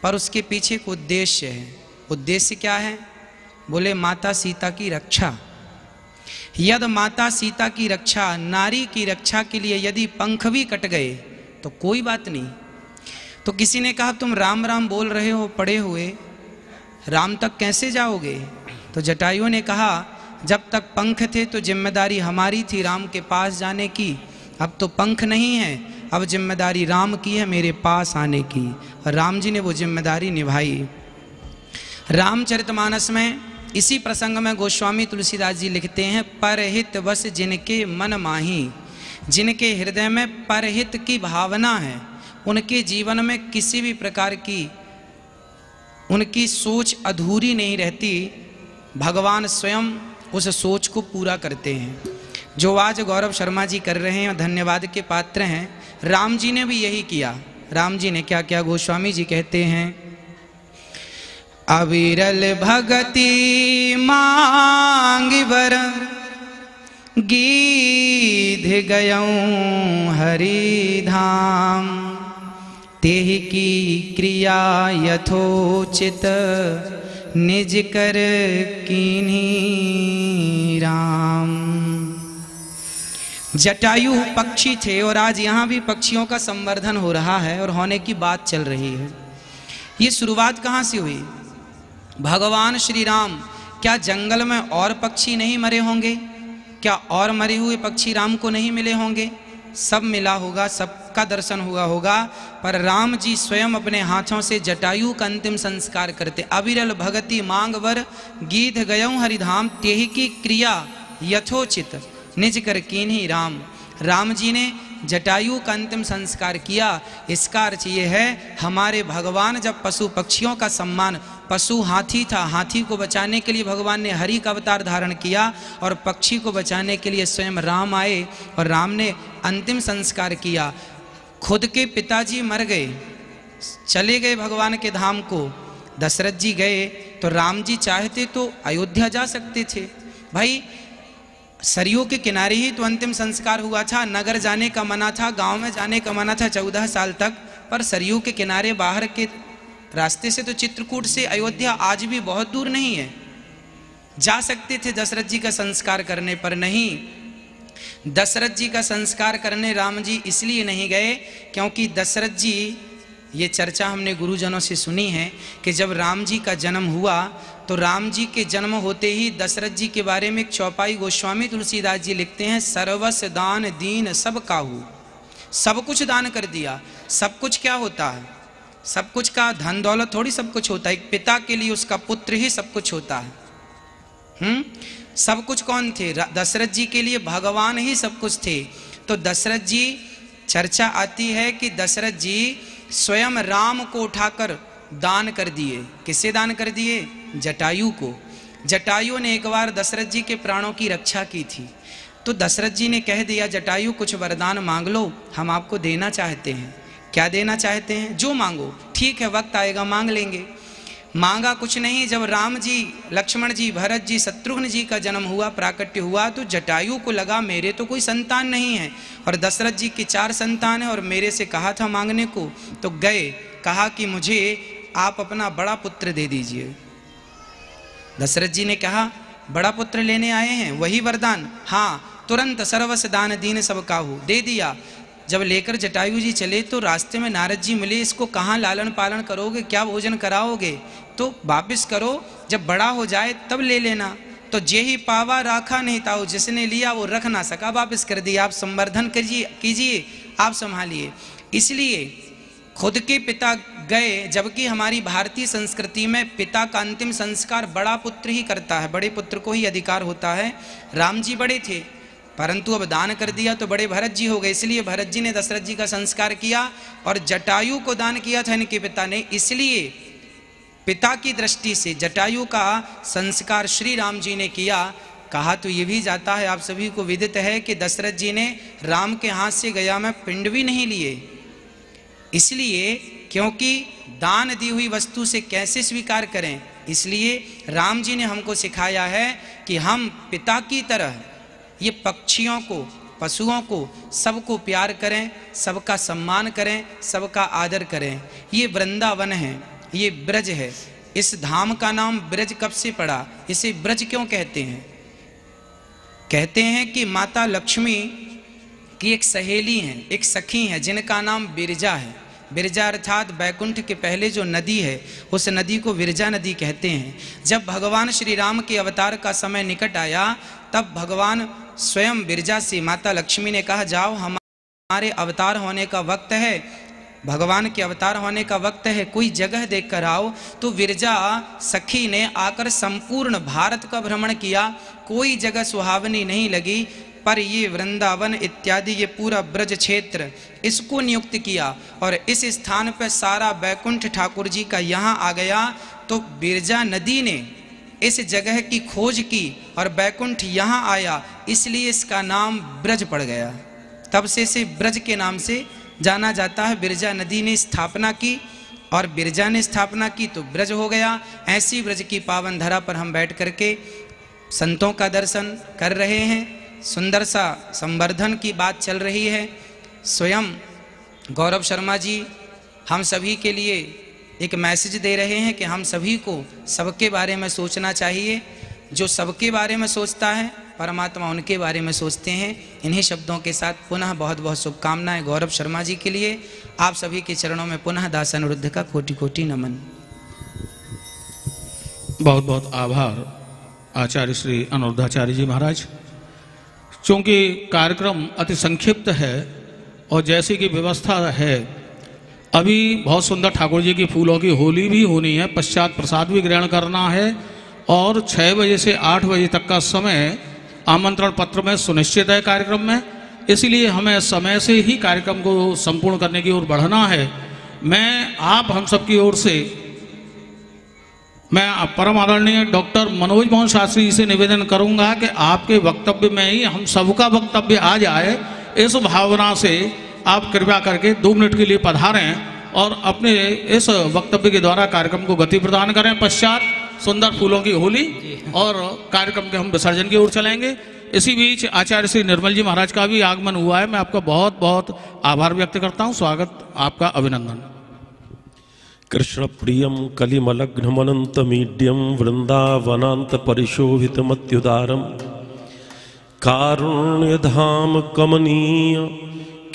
पर उसके पीछे एक उद्देश्य है। उद्देश्य क्या है? बोले माता सीता की रक्षा। यद माता सीता की रक्षा, नारी की रक्षा के लिए यदि पंख भी कट गए तो कोई बात नहीं। तो किसी ने कहा, तुम राम राम बोल रहे हो पड़े हुए, राम तक कैसे जाओगे? तो जटायु ने कहा, जब तक पंख थे तो जिम्मेदारी हमारी थी राम के पास जाने की, अब तो पंख नहीं है, अब जिम्मेदारी राम की है मेरे पास आने की। और राम जी ने वो जिम्मेदारी निभाई। रामचरितमानस में इसी प्रसंग में गोस्वामी तुलसीदास जी लिखते हैं, परहित वस जिनके मन माही, जिनके हृदय में परहित की भावना है, उनके जीवन में किसी भी प्रकार की उनकी सोच अधूरी नहीं रहती। भगवान स्वयं उस सोच को पूरा करते हैं। जो आज गौरव शर्मा जी कर रहे हैं, धन्यवाद के पात्र हैं। राम जी ने भी यही किया। राम जी ने क्या क्या? गोस्वामी जी कहते हैं, अविरल भगति मांग बर गीध गयऊं हरि धाम, तेहि की क्रिया यथोचित निज कर कीन्ही राम। जटायु पक्षी थे और आज यहाँ भी पक्षियों का संवर्धन हो रहा है और होने की बात चल रही है। ये शुरुआत कहाँ से हुई? भगवान श्री राम, क्या जंगल में और पक्षी नहीं मरे होंगे? क्या और मरे हुए पक्षी राम को नहीं मिले होंगे? सब मिला होगा, सबका दर्शन हुआ होगा, पर राम जी स्वयं अपने हाथों से जटायु का अंतिम संस्कार करते। अविरल भगति मांग वर गीध गयऊं हरिधाम, तेहि की क्रिया यथोचित निज कर कीन्ही राम। राम जी ने जटायु का अंतिम संस्कार किया। इसका अर्थ ये है, हमारे भगवान जब पशु पक्षियों का सम्मान, पशु हाथी था, हाथी को बचाने के लिए भगवान ने हरि का अवतार धारण किया और पक्षी को बचाने के लिए स्वयं राम आए और राम ने अंतिम संस्कार किया। खुद के पिताजी मर गए, चले गए भगवान के धाम को, दशरथ जी गए, तो राम जी चाहते तो अयोध्या जा सकते थे। भाई सरयू के किनारे ही तो अंतिम संस्कार हुआ था, नगर जाने का मना था, गांव में जाने का मना था 14 साल तक, पर सरयू के किनारे बाहर के रास्ते से तो चित्रकूट से अयोध्या आज भी बहुत दूर नहीं है, जा सकते थे दशरथ जी का संस्कार करने, पर नहीं। दशरथ जी का संस्कार करने राम जी इसलिए नहीं गए क्योंकि दशरथ जी, ये चर्चा हमने गुरुजनों से सुनी है कि जब राम जी का जन्म हुआ तो राम जी के जन्म होते ही दशरथ जी के बारे में एक चौपाई गोस्वामी तुलसीदास जी लिखते हैं, सर्वस्व दान दीन सब काहू, सब कुछ दान कर दिया। सब कुछ क्या होता है? सब कुछ का धन दौलत थोड़ी सब कुछ होता है। एक पिता के लिए उसका पुत्र ही सब कुछ होता है। सब कुछ कौन थे? दशरथ जी के लिए भगवान ही सब कुछ थे। तो दशरथ जी, चर्चा आती है कि दशरथ जी स्वयं राम को उठाकर दान कर दिए। किससे दान कर दिए? जटायु को। जटायु ने एक बार दशरथ जी के प्राणों की रक्षा की थी, तो दशरथ जी ने कह दिया, जटायु कुछ वरदान मांग लो, हम आपको देना चाहते हैं। क्या देना चाहते हैं? जो मांगो। ठीक है, वक्त आएगा मांग लेंगे। मांगा कुछ नहीं। जब राम जी, लक्ष्मण जी, भरत जी, शत्रुघ्न जी का जन्म हुआ, प्राकट्य हुआ, तो जटायु को लगा मेरे तो कोई संतान नहीं है और दशरथ जी की 4 संतान है और मेरे से कहा था मांगने को, तो गए, कहा कि मुझे आप अपना बड़ा पुत्र दे दीजिए। दशरथ जी ने कहा बड़ा पुत्र लेने आए हैं, वही वरदान? हाँ। तुरंत सर्वस दान दीन सब काहू, दे दिया। जब लेकर जटायु जी चले तो रास्ते में नारद जी मिले, इसको कहाँ लालन पालन करोगे, क्या भोजन कराओगे? तो वापिस करो, जब बड़ा हो जाए तब ले लेना। तो जे ही पावा राखा नहीं ताऊ, जिसने लिया वो रख ना सका, वापिस कर दिया। आप संवर्धन कीजिए, आप संभालिए। इसलिए खुद के पिता गए, जबकि हमारी भारतीय संस्कृति में पिता का अंतिम संस्कार बड़ा पुत्र ही करता है, बड़े पुत्र को ही अधिकार होता है। राम जी बड़े थे, परंतु अब दान कर दिया तो बड़े भरत जी हो गए, इसलिए भरत जी ने दशरथ जी का संस्कार किया और जटायु को दान किया था इनके पिता ने। इसलिए पिता की दृष्टि से जटायु का संस्कार श्री राम जी ने किया। कहा तो ये भी जाता है, आप सभी को विदित है कि दशरथ जी ने राम के हाथ से गया में पिंड भी नहीं लिए, इसलिए क्योंकि दान दी हुई वस्तु से कैसे स्वीकार करें। इसलिए राम जी ने हमको सिखाया है कि हम पिता की तरह ये पक्षियों को, पशुओं को, सबको प्यार करें, सबका सम्मान करें, सबका आदर करें। ये वृंदावन है, ये ब्रज है। इस धाम का नाम ब्रज कब से पड़ा? इसे ब्रज क्यों कहते हैं? कहते हैं कि माता लक्ष्मी की एक सहेली हैं, एक सखी हैं, जिनका नाम बिरजा है। बिरजा अर्थात बैकुंठ के पहले जो नदी है उस नदी को विरजा नदी कहते हैं। जब भगवान श्री राम के अवतार का समय निकट आया तब भगवान स्वयं बिरजा से, माता लक्ष्मी ने कहा जाओ हमारे अवतार होने का वक्त है, भगवान के अवतार होने का वक्त है, कोई जगह देख कर आओ। तो विरजा सखी ने आकर संपूर्ण भारत का भ्रमण किया, कोई जगह सुहावनी नहीं लगी, पर ये वृंदावन इत्यादि ये पूरा ब्रज क्षेत्र इसको नियुक्त किया और इस स्थान पर सारा बैकुंठ ठाकुर जी का यहाँ आ गया। तो बिरजा नदी ने इस जगह की खोज की और बैकुंठ यहाँ आया, इसलिए इसका नाम ब्रज पड़ गया। तब से इसे ब्रज के नाम से जाना जाता है। बिरजा नदी ने स्थापना की और बिरजा ने स्थापना की तो ब्रज हो गया। ऐसी ब्रज की पावन धरा पर हम बैठ करके संतों का दर्शन कर रहे हैं। सुंदर सा संवर्धन की बात चल रही है। स्वयं गौरव शर्मा जी हम सभी के लिए एक मैसेज दे रहे हैं कि हम सभी को सबके बारे में सोचना चाहिए। जो सबके बारे में सोचता है परमात्मा उनके बारे में सोचते हैं। इन्हीं शब्दों के साथ पुनः बहुत बहुत शुभकामनाएं गौरव शर्मा जी के लिए। आप सभी के चरणों में पुनः दास अनिरुद्ध का कोटि कोटि नमन। बहुत बहुत आभार आचार्य श्री अनिरुद्धाचार्य जी महाराज। चूँकि कार्यक्रम अति संक्षिप्त है और जैसी की व्यवस्था है, अभी बहुत सुंदर ठाकुर जी की फूलों की होली भी होनी है, पश्चात प्रसाद भी ग्रहण करना है और 6 बजे से 8 बजे तक का समय आमंत्रण पत्र में सुनिश्चित है कार्यक्रम में। इसलिए हमें समय से ही कार्यक्रम को संपूर्ण करने की ओर बढ़ना है। मैं आप हम सब की ओर से मैं परम आदरणीय डॉक्टर मनोज मोहन शास्त्री जी से निवेदन करूंगा कि आपके वक्तव्य में ही हम सबका वक्तव्य आ जाए, इस भावना से आप कृपया करके 2 मिनट के लिए पधारें और अपने इस वक्तव्य के द्वारा कार्यक्रम को गति प्रदान करें। पश्चात सुंदर फूलों की होली और कार्यक्रम के हम विसर्जन की ओर चलेंगे। इसी बीच आचार्य श्री निर्मल जी महाराज का भी आगमन हुआ है। मैं आपका बहुत बहुत आभार व्यक्त करता हूँ। स्वागत, आपका अभिनंदन। कृष्ण प्रियम कलिमलग्नमनंतमीड्यम वृंदावनांत परिशोभितमत्युदारम कारुण्यधाम कमनीय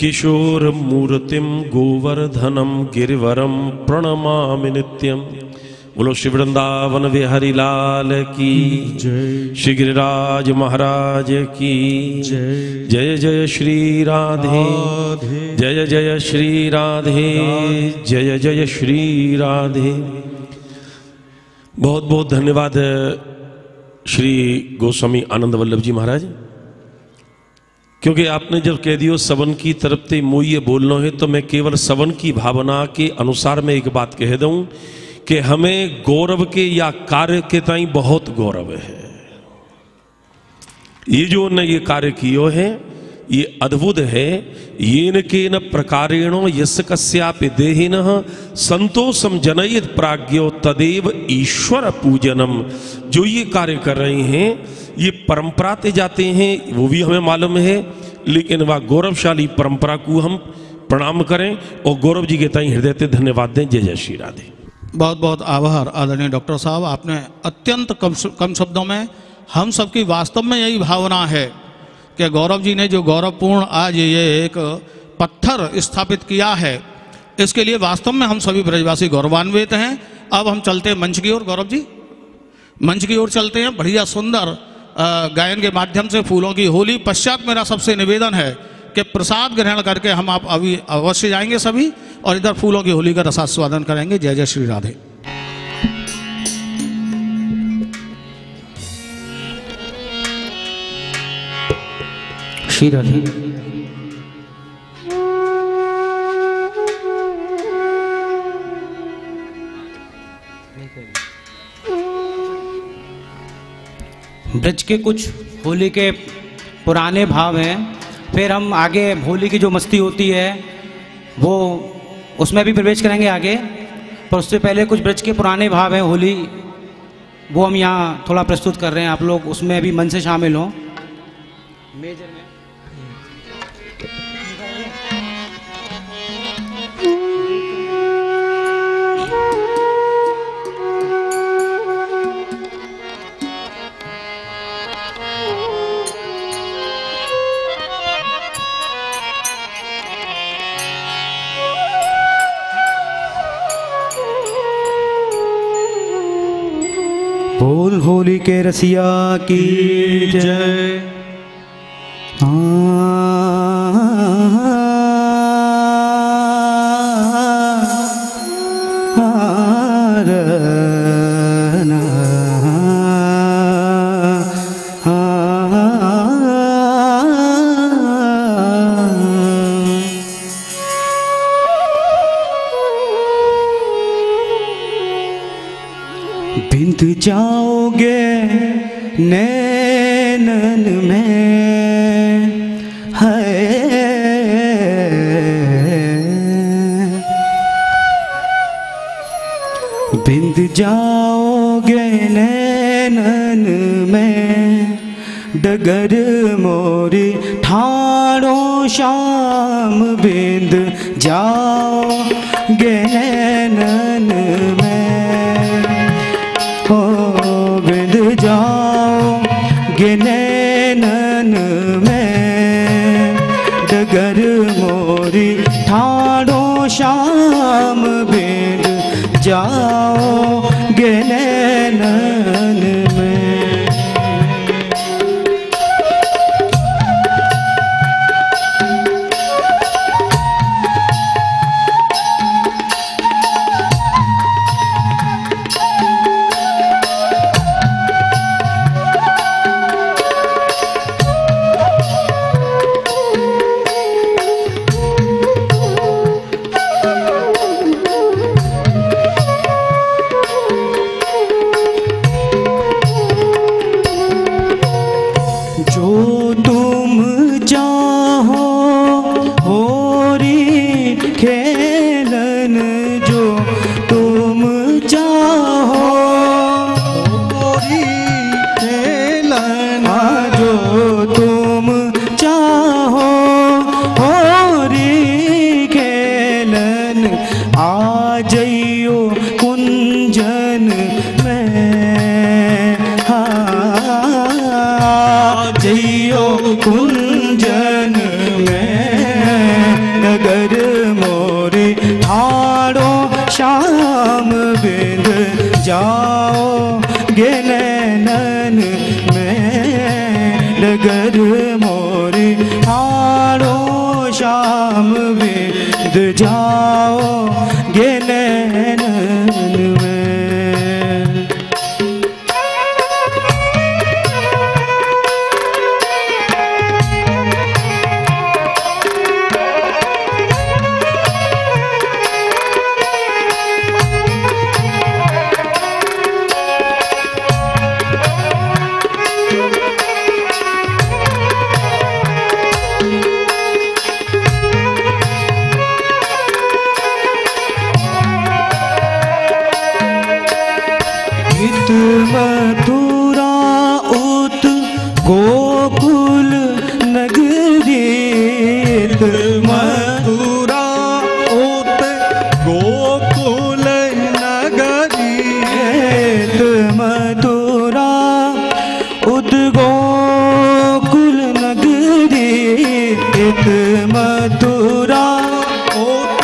किशोर मूर्तिम गोवर्धनम गिरिवरम प्रणमामि नित्यम। बोलो श्री वृंदावन बिहारी लाल की जय, श्री गिरिराज महाराज की जय। जय जय श्री राधे, जय जय श्री राधे, जय जय श्री राधे। बहुत बहुत धन्यवाद श्री गोस्वामी आनंद वल्लभ जी महाराज, क्योंकि आपने जब कह दियो सवन की तरफ ते मुझे बोलना है, तो मैं केवल सवन की भावना के अनुसार मैं एक बात कह दूं कि हमें गौरव के या कार्य के ताई बहुत गौरव है। ये जो ने ये कार्य कियो है ये अद्भुत है। येन केन प्रकारेण यस्य कस्यापि देहिनः संतोषम जनयित प्राज्ञो तदेव ईश्वर पूजनम। जो ये कार्य कर रहे हैं ये परंपरा ते जाते हैं, वो भी हमें मालूम है, लेकिन वह गौरवशाली परंपरा को हम प्रणाम करें और गौरव जी के ताई हृदय से धन्यवाद दें। जय जय श्री राधे। बहुत बहुत आभार आदरणीय डॉक्टर साहब, आपने अत्यंत कम शब्दों में हम सबकी वास्तव में यही भावना है कि गौरव जी ने जो गौरवपूर्ण आज ये एक पत्थर स्थापित किया है, इसके लिए वास्तव में हम सभी ब्रजवासी गौरवान्वित हैं। अब हम चलते हैं मंच की ओर। गौरव जी मंच की ओर चलते हैं। बढ़िया सुंदर गायन के माध्यम से फूलों की होली पश्चात मेरा सबसे निवेदन है कि प्रसाद ग्रहण करके हम आप अभी अवश्य जाएंगे सभी, और इधर फूलों की होली का रसास्वादन करेंगे। जय जय श्री राधे। श्री राधे। ब्रज के कुछ होली के पुराने भाव हैं, फिर हम आगे होली की जो मस्ती होती है वो उसमें भी प्रवेश करेंगे आगे, पर उससे पहले कुछ ब्रज के पुराने भाव हैं होली, वो हम यहाँ थोड़ा प्रस्तुत कर रहे हैं। आप लोग उसमें भी मन से शामिल हों। मेजर में बोल होली के रसिया की जय। बिंद जाओगे नैनन में है, बिंद जाओगे नैनन में डगर मोरी ठाड़ो शाम। बिंद जाओगे नैनन में, बिंद जाओगे नैनन में डगर मोरी ठाड़ो शाम। बिंद जाओगे नैनन में। कुंजन में नगर मोरे ठाड़ो शाम। बिंद जाओगे नैनन में नगर मोरे ठाड़ो शाम। बिंद जाओगे नैनन में। मथुरा उत गोकुल नगरी, मथुरा उत गोकुल नगरी, मथुरा उत गोकुल नगरी, मथुरा उत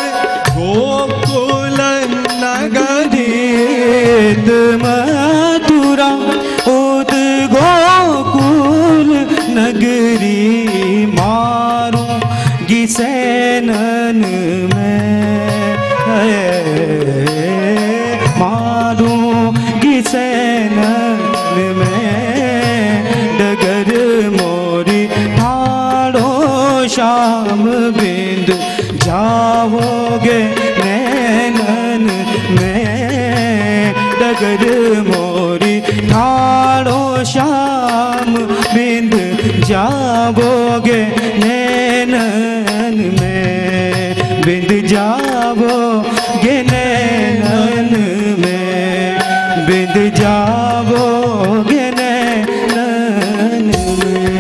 गोकुल नगरी, मथुरा उत गोकुल नगरी, मारूंगी सैनन में, मारूंगी सैनन में, डगर मोरी ठाड़ो शाम बिंद जाओगे नैनन में, डगर मोरी ठाड़ो शाम बिंद जाओगे नैनन में, बिंद जाओगे नैनन में, बिंद जाओगे नैनन में।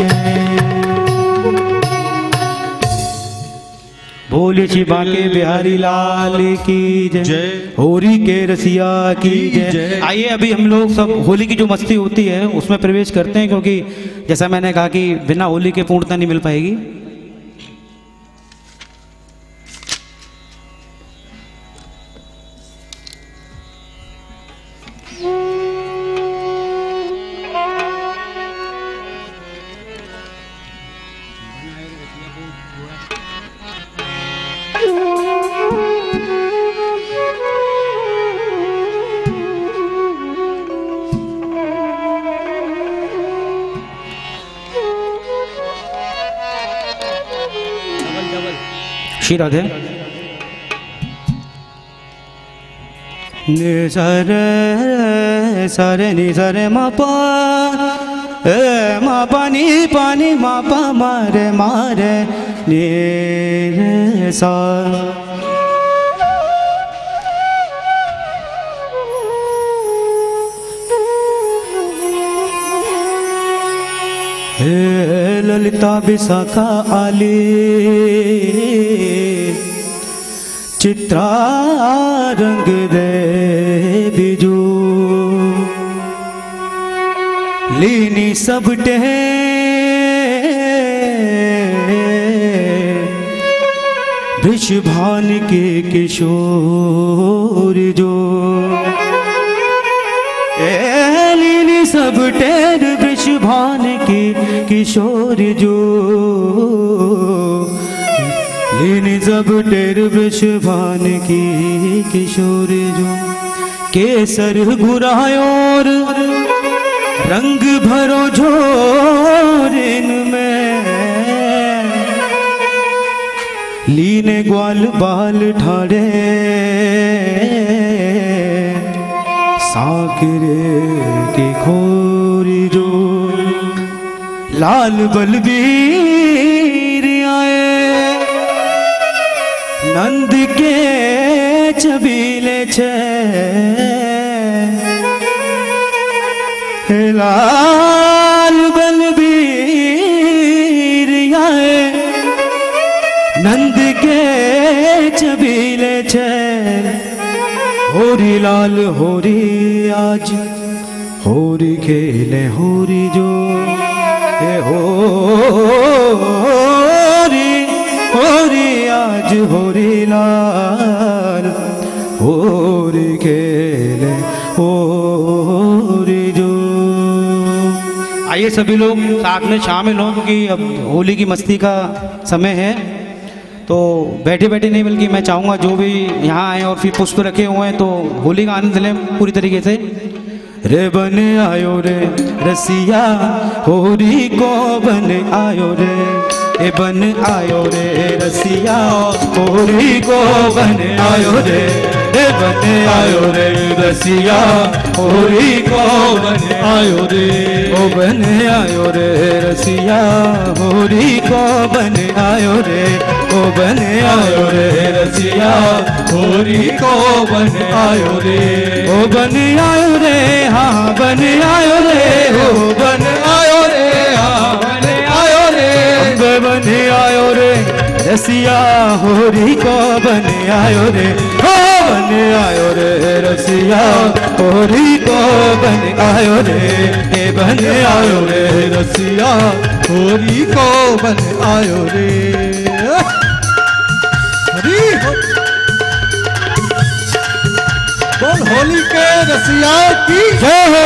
बोले श्री बांके बिहारी लाल की जय, होली के रसिया की जय। आइए अभी हम लोग सब होली की जो मस्ती होती है उसमें प्रवेश करते हैं, क्योंकि जैसा मैंने कहा कि बिना होली के पूर्णता नहीं मिल पाएगी। श्री राधे। नि सर सर नि सर मा पा मा पानी पानी मा पा मारे मारे नि सा, ललिता विशाखा आली, चित्रा रंग दे बिजू, लीनी सबटे वृषभान के किशोर जो, लीनी सबटे वृषभान के किशोर जो, लीनी सब टेर वृषभान की किशोर जो, केसर गुरायोर रंग भरो झोरिन में, लीने ग्वाल बाल ठाड़े साकिरे के खोरी जो, लाल बलबीर आए नंद के छबीले छे, लाल बलबीर आए नंद के छबीले छे, होरी लाल होरी आज होरी खेले होरी जो, होरी होरी आज होरी लाल होरी खेले होरी जो। आइए सभी लोग साथ में शामिल हों, क्योंकि अब होली की मस्ती का समय है। तो बैठे बैठे नहीं, बल्कि मैं चाहूँगा जो भी यहाँ आए और फिर पुष्प रखे हुए हैं तो होली का आनंद लें पूरी तरीके से। रे बन आयो रे रसिया होरी को बन आयो रे, ए बन आयो रे रसिया होरी को बन आयो रे, ए बन आयो रे रसिया होरी को बन आयो रे, ओ बन आयो रे रसिया होरी को बन आयो रे, ओ बन आयो रे रसिया होरी को बन आयो रे, ओ बन आयो रे हाँ बन आयो रे हो बन आयो रे हाँ बन आयो रे अम्बे बन आयो रे रसिया होरी को बन आयो रे हो बन आयो रे रसिया होरी को बन आयो रे ए बन आयो रे रसिया होरी को बन आयो रे हरी बोल होली के रसिया की जय हो।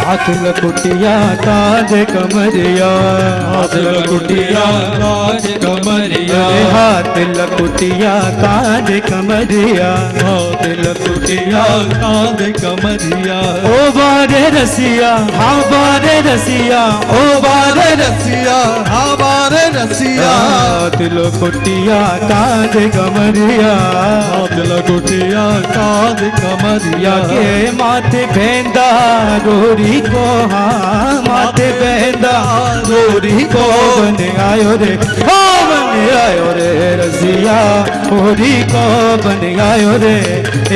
हाथ लकुटिया ताज कमरिया हाथ लकुटिया ताज कमरिया हाथ लकुटिया ताज कमरिया हाथ लकुटिया ताज कमरिया ओ बारे रसिया हाँ बारे रसिया ओ बारे रसिया हाँ बारे रसिया हाथ लकुटिया ताज कमरिया हाथ लकुटिया ताज कमरिया के माथे भेंदा गोरी को हाँ माथे बहदा गोरी को बन आयो रे हो बन आयो रे रसिया होरी को बन आयो रे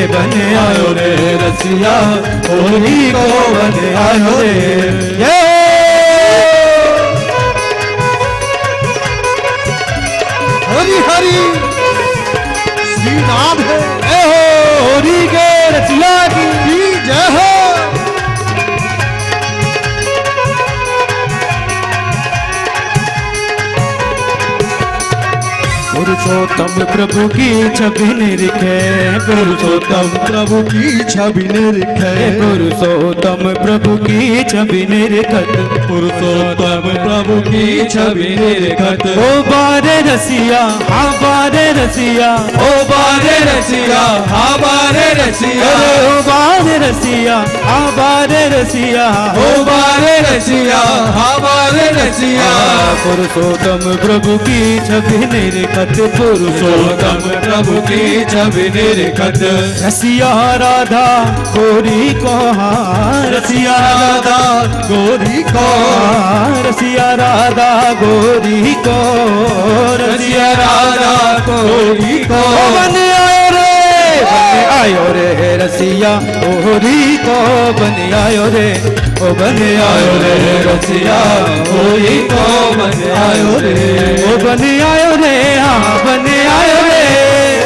ए बन आयो रे रसिया होरी को बन आयो रे ये हरी हरी श्री नाम है ए हो होरी के रसिया की जय हो। पुरुषोत्तम प्रभु की छवि निरखे पुरुषोत्तम प्रभु की छवि निरखे पुरुषोत्तम प्रभु की छवि निरखत पुरुषोत्तम प्रभु की छवि निरखत ओ बारे रसिया हाँ बारे रसिया ओ बारे रसिया हाँ बारे रसिया ओ बारे रसिया हाँ बारे रसिया ओ बारे रसिया हाँ बारे रसिया पुरुषोत्तम प्रभु की छवि निरखत पुरुषोत्तम प्रभु की छवि निरखत रसिया राधा गोरी को हाँ रसिया राधा गोरी को रसिया राधा गोरी को रसिया राधा गोरी को बन आयो रे रसिया होरी को बन आयो रे ओ बन आयो रे रसिया होरी को बन आयो रे ओ बन आयो रे हाँ बन आयो रे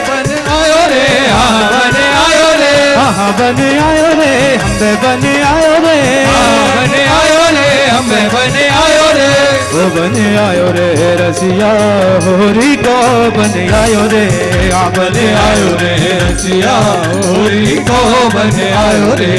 बन आयो रे हाँ बन आयो रे हाँ बन आयो रे हमें बन आयो रे बन आयो रे हमें बन आयो रे ओ बन आयो रे रसिया होरी को बन आयो रे हाँ बन आयो रे रसिया होरी को बन आयो रे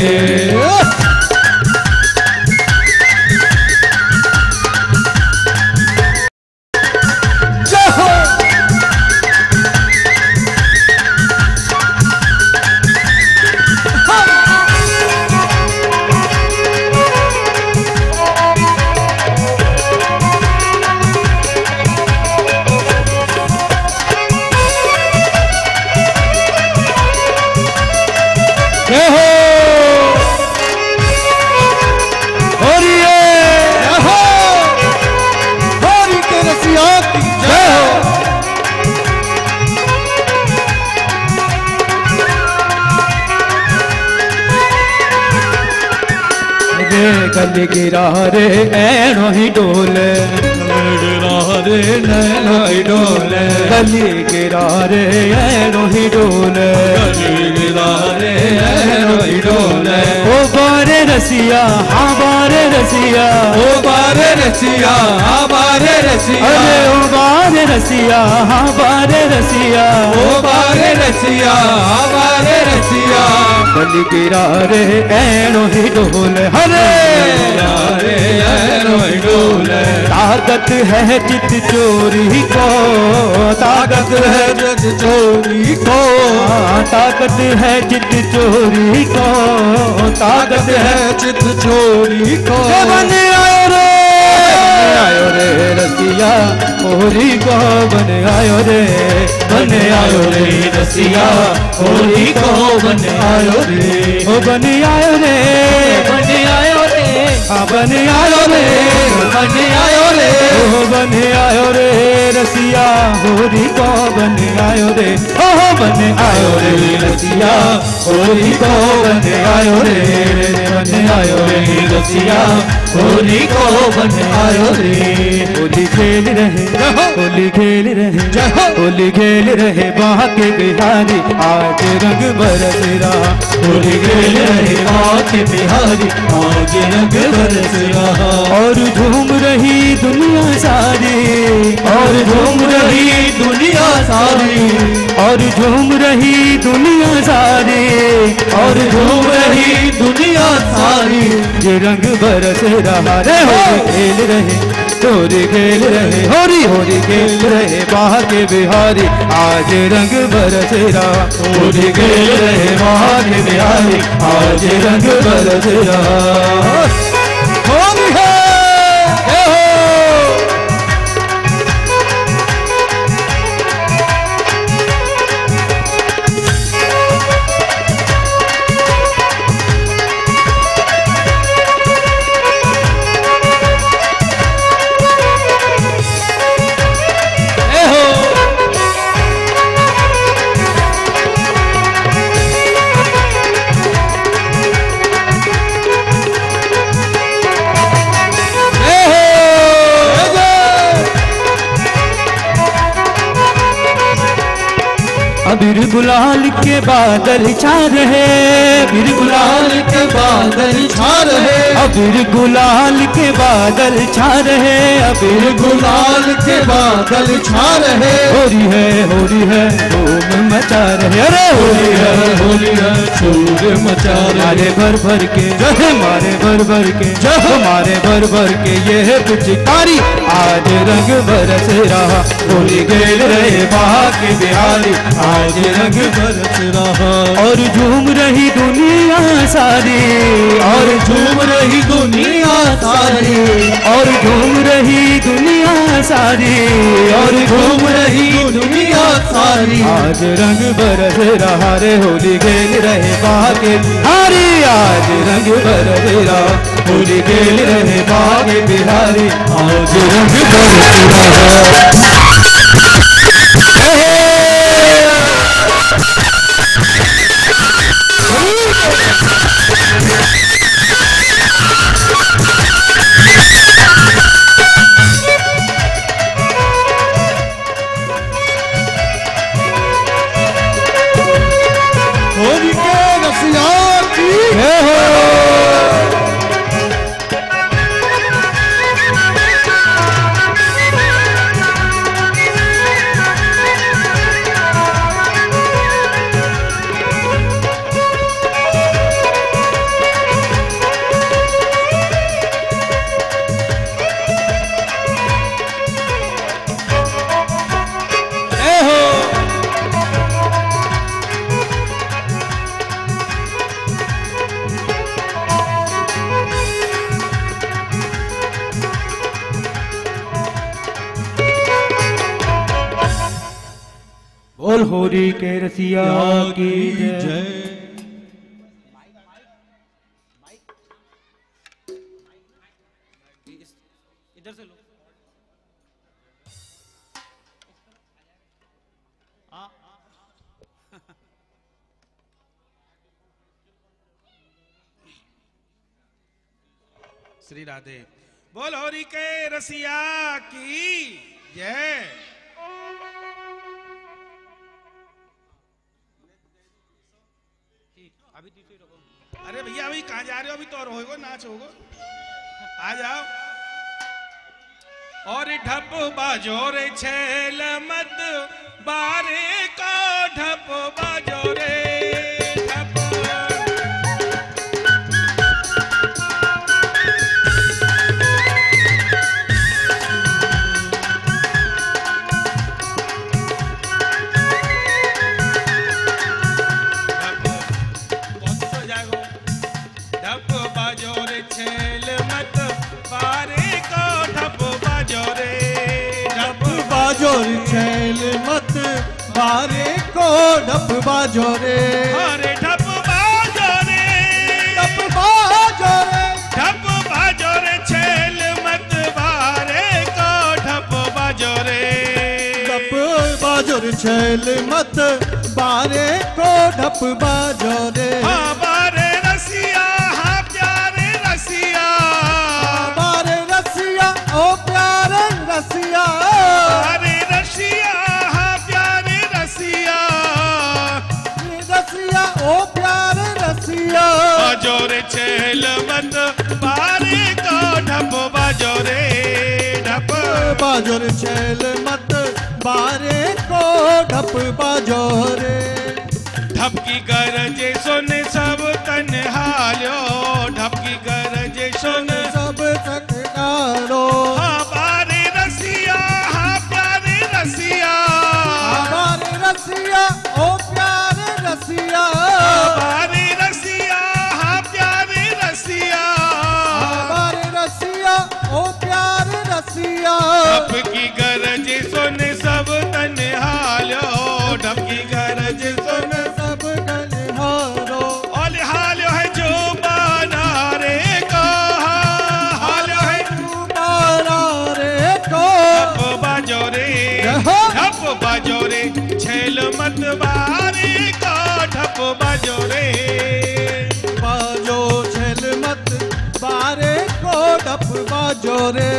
गल गिरा रे ऐनो ही डोले गिरा रे नैनो ही डोले गली गिरा रे ऐनो ही डोले गली गिरा रे ऐनो ही डोले ओ बारे रसिया हाँ बारे रसिया ओ बारे रसिया हाँ बारे रसिया अरे ओ बारे रसिया हाँ बारे रसिया ओ बारे रसिया हाँ बारे रसिया गली गिरा रे ऐनो ही डोले हरे रे ऐनो ही डोले ताकत है चित चोरी को ताकत है चित चोरी को ताकत है चित चोरी को ताकत है चित चोरी को बन आयो रे रसिया होली को बन आयो रे रसिया होली को बन आयो रे ओ बन आयो रे बन आयो रे, बन आयो रे, ओ बन आयो रे रसिया होरी को बन आयो रे, ओ बन आयो रे रसिया होरी को बन आयो रे, बन आयो रे रसिया होली को बन आयो रे। होली खेल रहे, होली खेल रहे, होली खेल रहे बाके बिहारी आज रंग बरस रहा, होली खेल रहे बाके बिहारी आज रंग बरस रहा। और झूम रही दुनिया सारी, और झूम रही दुनिया सारी, और झूम रही दुनिया सारी, और झूम रही दुनिया सारी ये रंग बरस रहा रे। होली खेल रहे, होली खेल रहे, होली होली खेल रहे बाके बिहारी आज रंग बरस रहा, होली खेल रहे बाके बिहारी आज रंग बरस रहा। होली है अबीर गुलाल के बादल छा रहे, अबीर गुलाल के बादल छा रहे, अबीर गुलाल के बादल छा रहे, अबीर गुलाल के बादल छा रहे। होली है धूम मचा रहे, अरे होली है शोर मचा रहे। मारे भर भर के जय, मारे भर भर के जय, मारे भर भर के ये पिचकारी आज रंग बरस रहा, होली खेल रहे बाके बिहारी आज रंग बरस रहा। और झूम रही दुनिया सारी, और झूम रही दुनिया सारी, और झूम रही दुनिया सारी, और झूम रही दुनिया सारी आज रंग बरस रहा रे। होली खेल रहे बाके बिहारी आज रंग बरस रहा, होली खेल रहे बाके बिहारी आज रंग बरस रहा। होली के रसिया की जय हो। बोल होली के रसिया की जय। इधर से लो। श्री राधे। बोल होली के रसिया की जय। अभी दूसरी रखो। अरे भैया अभी कहाँ जा रहे हो? अभी तो और होगा, नाच होगा, आ जाओ। और ढप बाजो रे छेल मत बारे का, ढप बाजो रे ढप। छैल मत बारे को ढप बाजो रे, अरे ढप बाजो रे, ढप बाजो रे, ढप बाजो छैल मत बारे को ढप बाजो रे। हाँ बारे रसिया, हाँ प्यारे रसिया, बारे रसिया ओ प्यारे रसिया, बारे रसिया, हाँ प्यारे रसिया, रसिया ओ प्यारे रसिया। बाजो रे छैल मत बारे को ढप बाजो रे, ढप बाजो रे छैल मत बारे को ढप बाजो रे। ढप की गरजे सुन सब तन्हालो, ढप की गरजे सुन सब सकनारो। हाँ बारे रसिया, हाँ प्यारे रसिया, बारे रसिया ओ प्यारे रसिया, बारे रसिया, हाँ प्यारे रसिया, बारे रसिया ओ प्यारे रसिया। ढप की गरज सुन सब तन्हालो, ढप की गरज सुन सब गलिहारो। और हालो है जो बाना रे को, हालो है बारा रे को ढप बाजो रे, ढप बाजो रे छैल मत बारे को ढप बाजो रे। बाजो छैल मत बारे को ढप बाजो रे।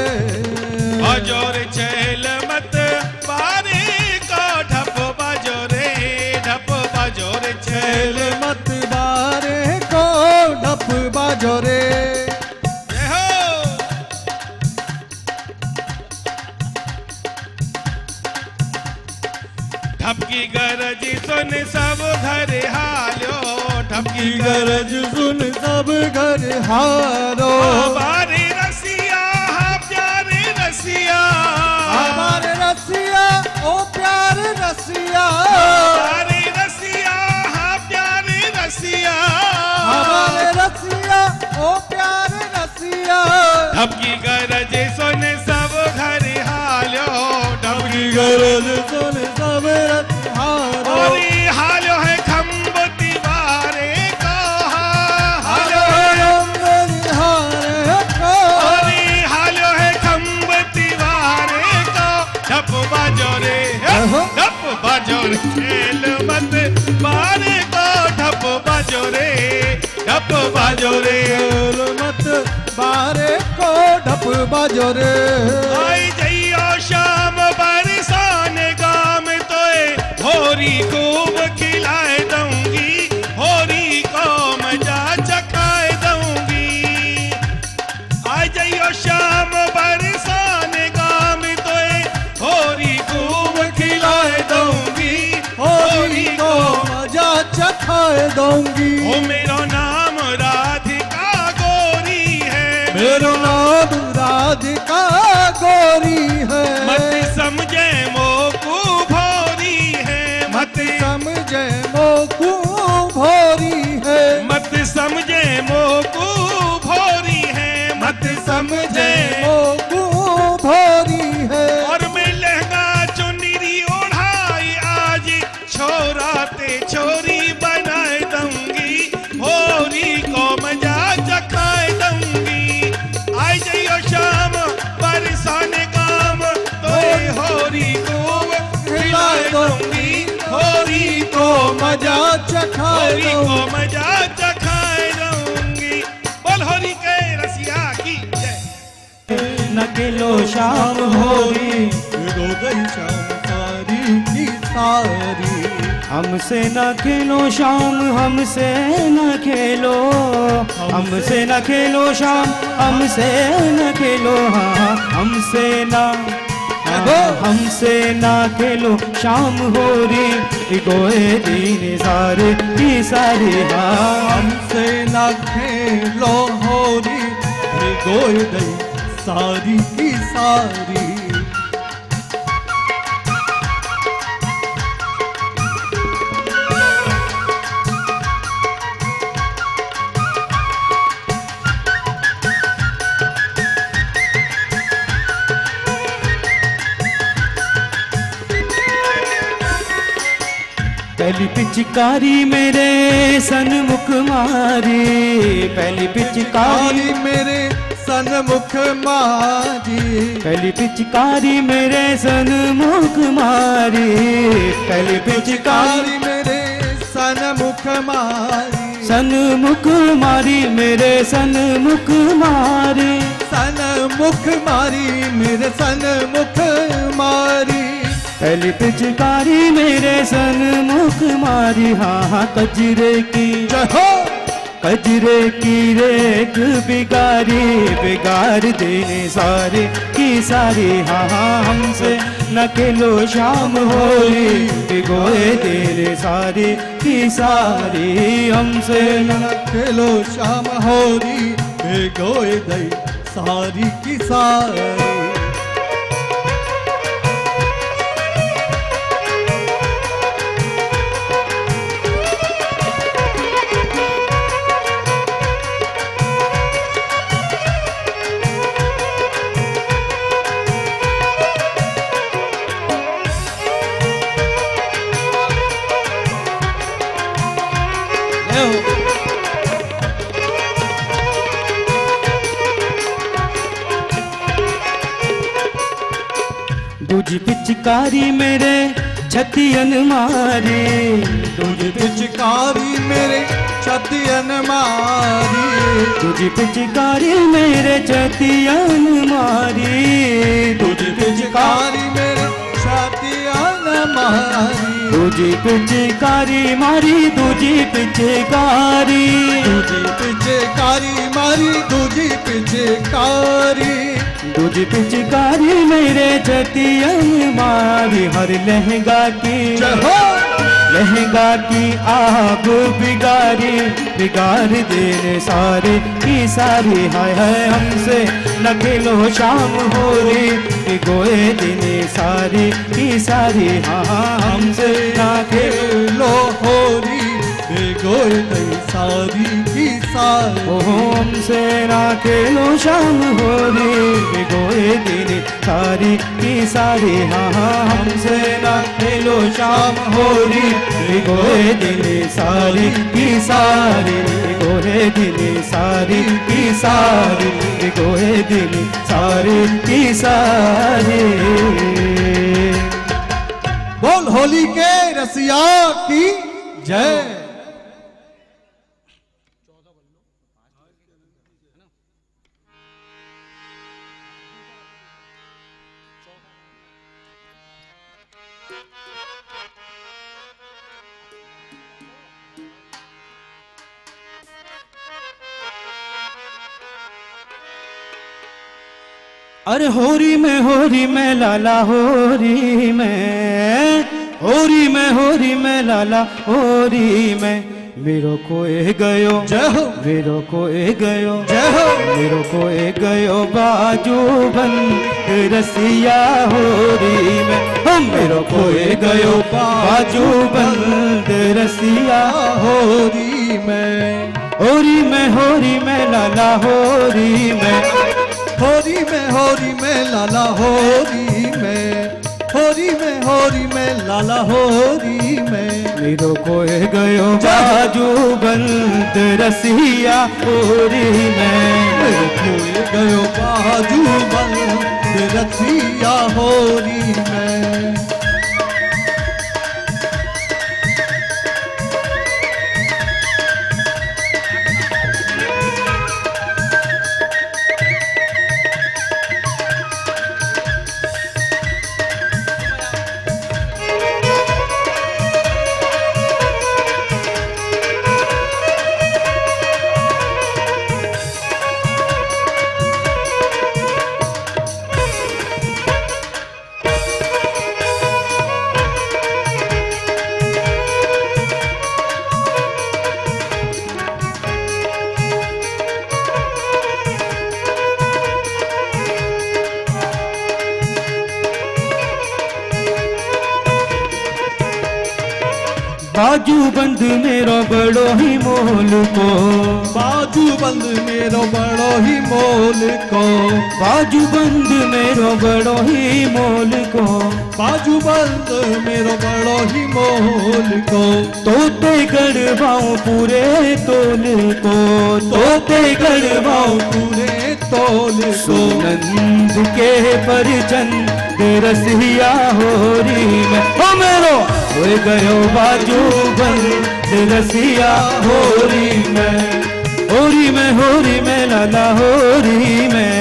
बाजो रे छैल मत बारे को ढप बाजो रे, ढप बाजो रे छैल छैल मत बारे को ढप बाजो रे। जय हो। ढप की गरज सुन सब घर हालो, ढप की गरज सुन सब घर हारो। बारे रसिया, हाँ प्यारे रसिया, हमारे रसिया ओ प्यारे रसिया, बारे रसिया, हाँ प्यारे रसिया, हमारे रसिया ओ प्यारे रसिया। ढप की गरज सुन सब घर हालो, ढप की गरज सुन सब रथ हारो। और हालो है खम्ब दीवारे को, हालो है हारे को और हालो है खम्ब दीवारे को ढप बाजो रे, ढप बाजो रे छैल मत बारे को ढप बाजो रे, ढप बाजो रे। छैल मत बारे को ढप बाजो रे। आई जइयो शाम बरसाने गाम तोए होरी खूब खिलाए दूंगी, होरी को मजा चखाए दूंगी। आई जइयो शाम बरसाने गाम तोए होरी खूब खिलाए दूंगी, होरी को मजा चखाए दूंगी। ओ मेरो नाम राधिका गोरी है, मेरो नाम राधिका गोरी है। मत समझे मोकू भोरी है, मत समझे मोकू भोरी है। मत समझे मोकू भोरी है, मत समझे। मोकू भोरी है। और मैं लहंगा चुनरी ओढ़ाई आज छोराते छोरी बनाए दूंगी, होरी को मजा चखाए दूंगी। आई जइयो शाम बरसाने काम तोए होरी को खिलाए दूंगी, होरी को मजा चखाए होरी को मजा चखाए दूंगी। बोल होरी के रसिया की जय। न खेलो शाम होरी, रो गई शाम सारी की सारी। हमसे न खेलो शाम, हमसे न खेलो, हमसे न खेलो शाम, हमसे न खेलो, हाँ हमसे न, हमसे ना खेलो शाम होरी, गोए दीन सारे की सारी, हाँ हमसे ना खेलो होरी, गोए दई सारी की सारी। पहली पिचकारी मेरे सन्मुख मारी, पहली पिचकारी मेरे सन्मुख मारी, पहली पिचकारी मेरे सन्मुख मारी, पहली पिचकारी मेरे सन्मुख मारी, सन्मुख मारी मेरे सन्मुख मारी, सन्मुख मारी मेरे सन्मुख मारी, पहली पिचकारी मेरे सन्मुख मारी। हाँ हाँ कजरे की जय हो, कजरे की रेख बिगारी, बिगाड़ देने सारे की सारी। हाँ हाँ हमसे न खेलो शाम होली, बिगोए तेरे सारे की सारी। हमसे न खेलो शाम होली, भिगोए दई सारी की सारी। दूजी पिचकारी मेरे छतियन मारी, दूजी पिचकारी मेरे छतियन मारी, दूजी पिचकारी मेरे छतियन मारी, दूजी पिचकारी मेरे छतियन मारी, दूजी पिचकारी मारी, दूजी पिचकारी, दूजी पिचकारी मारी, दूजी पिचकारी, दूजी पिचकारी मेरे छतियन मारी। हर लहंगा की लहंगा की आग बिगारी, बिगाड़ देने सारे की सारी। हाय हाय हमसे न खेलो शाम होली, बिगोए देने सारे की सारी। हाँ हाँ हमसे न खेलो होली, बिगोए दई सारी की सारी। ओ हमसे न खेलो शाम होली, बिगोए देने सारी की सारी। हाँ हाँ हमसे न खेलो शाम होली, बिगोए देने सारी की सारी, बिगोए देने सारी की सारी, बिगोए देने सारी की सारी। बोल होली के रसिया की जय। अरे होरी में लाला होरी में, होरी में लाला होरी में। मेरो को ए गयो जय हो, मेरो को ए गयो जय हो, मेरो को ए गयो बाजू बंद रसिया होरी में। हम मेरो को ए गयो बाजू बंद रसिया होरी में, होरी में लाला होरी में, होरी में लाला होरी में, होरी में लाला होरी में। मेरो को ए गयो बाजू बंद रसिया होरी में, मेरो को ए गयो बाजू बंद रसिया होरी में। बाजू बंद मेरो बड़ो ही मोल को, बाजू बंद मेरो बड़ो ही मोल को, बाजू बंद मेरो बड़ो ही मोल को, बाजू बंद मेरो बड़ो ही मोल को। तोते गढ़वाऊं पूरे तोल को, तोते गढ़वाऊं पूरे तोल बोल को नंद के परिचंद रसिया होरी में ओ मेरो हो गयो बाजू बंद रसिया होरी में होरी में लाला होरी में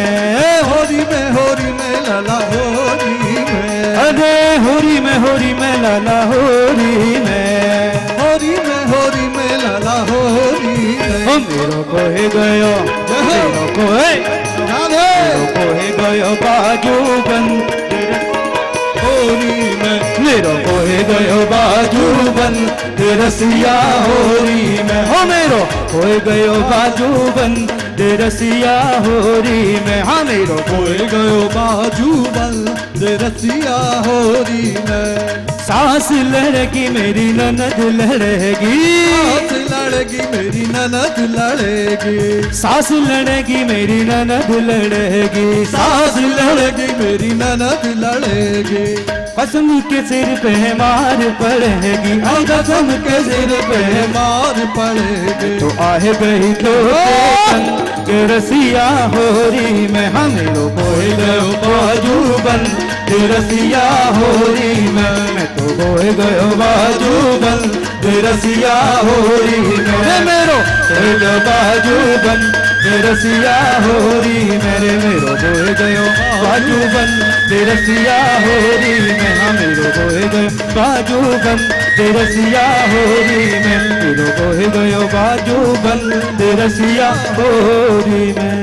लाला होरी में अरे होरी में लाला होरी में लाला होरी में ओ मेरो को है गयो मेरो को है गयो बाजू बंद होरी में मेरो को है गयो बाजू बंद रसिया होरी में हो मेरो हो गयो बाजू बंद रसिया होरी में हाँ मेरो हो गयो बाजू बंद रसिया होरी में सास लड़की मेरी ननद लड़ेगी मेरी ननद लड़ेगी सास लड़ेगी मेरी ननद लड़ेगी सास लड़ेगी मेरी ननद लड़ेगी कसम के सिर पे मार पड़ेगी कसम के सिर पे मार पड़ेगी तो आहे गई तो रसिया होरी में हम लोग बाजू बंद रसिया होरी में मैं तो बोए गयो बाजू बंद रसिया होरी में मेरो बाजू बंद रसिया होरी मेरे मेरो बोए गयो बाजू बंद रसिया होरी में हाँ मेरो बोए गयो बाजू बंद रसिया होरी में मेरो बोए गयो बाजू बंद रसिया होरी में।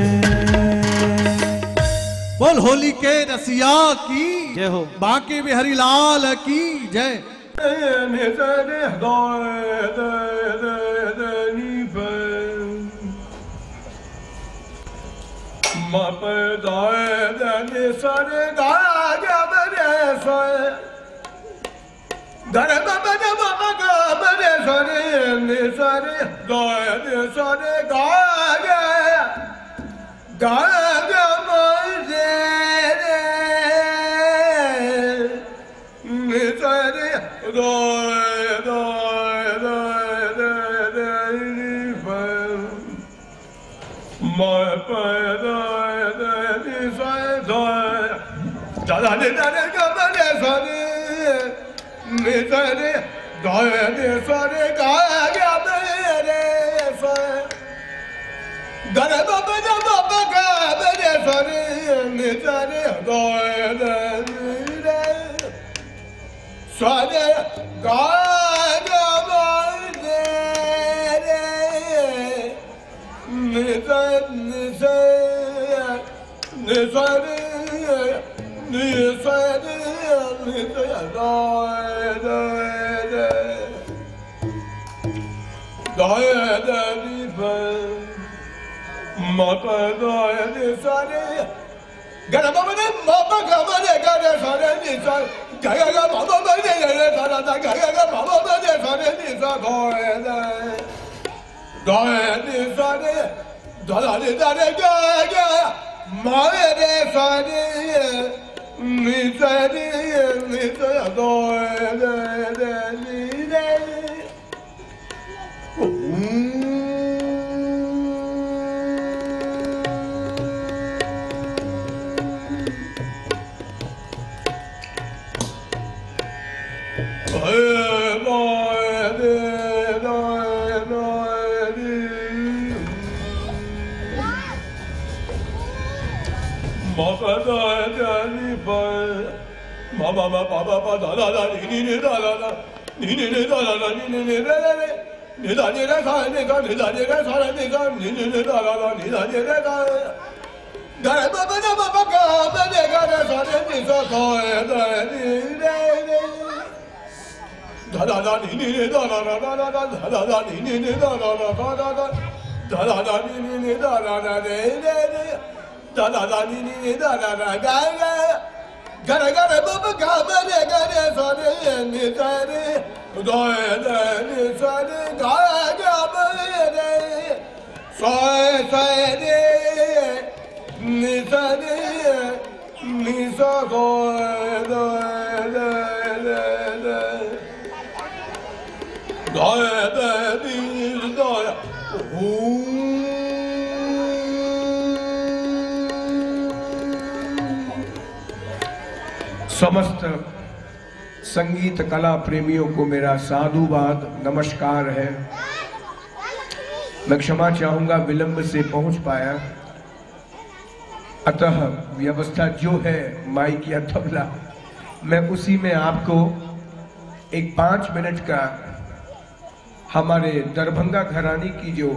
बोल होली के रसिया की जय हो। बांके बिहारी लाल की जय। समस्त संगीत कला प्रेमियों को मेरा साधुवाद नमस्कार है। मैं क्षमा चाहूंगा विलंब से पहुंच पाया, अतः व्यवस्था जो है माइक या तबला, मैं उसी में आपको एक 5 मिनट का हमारे दरभंगा घराने की जो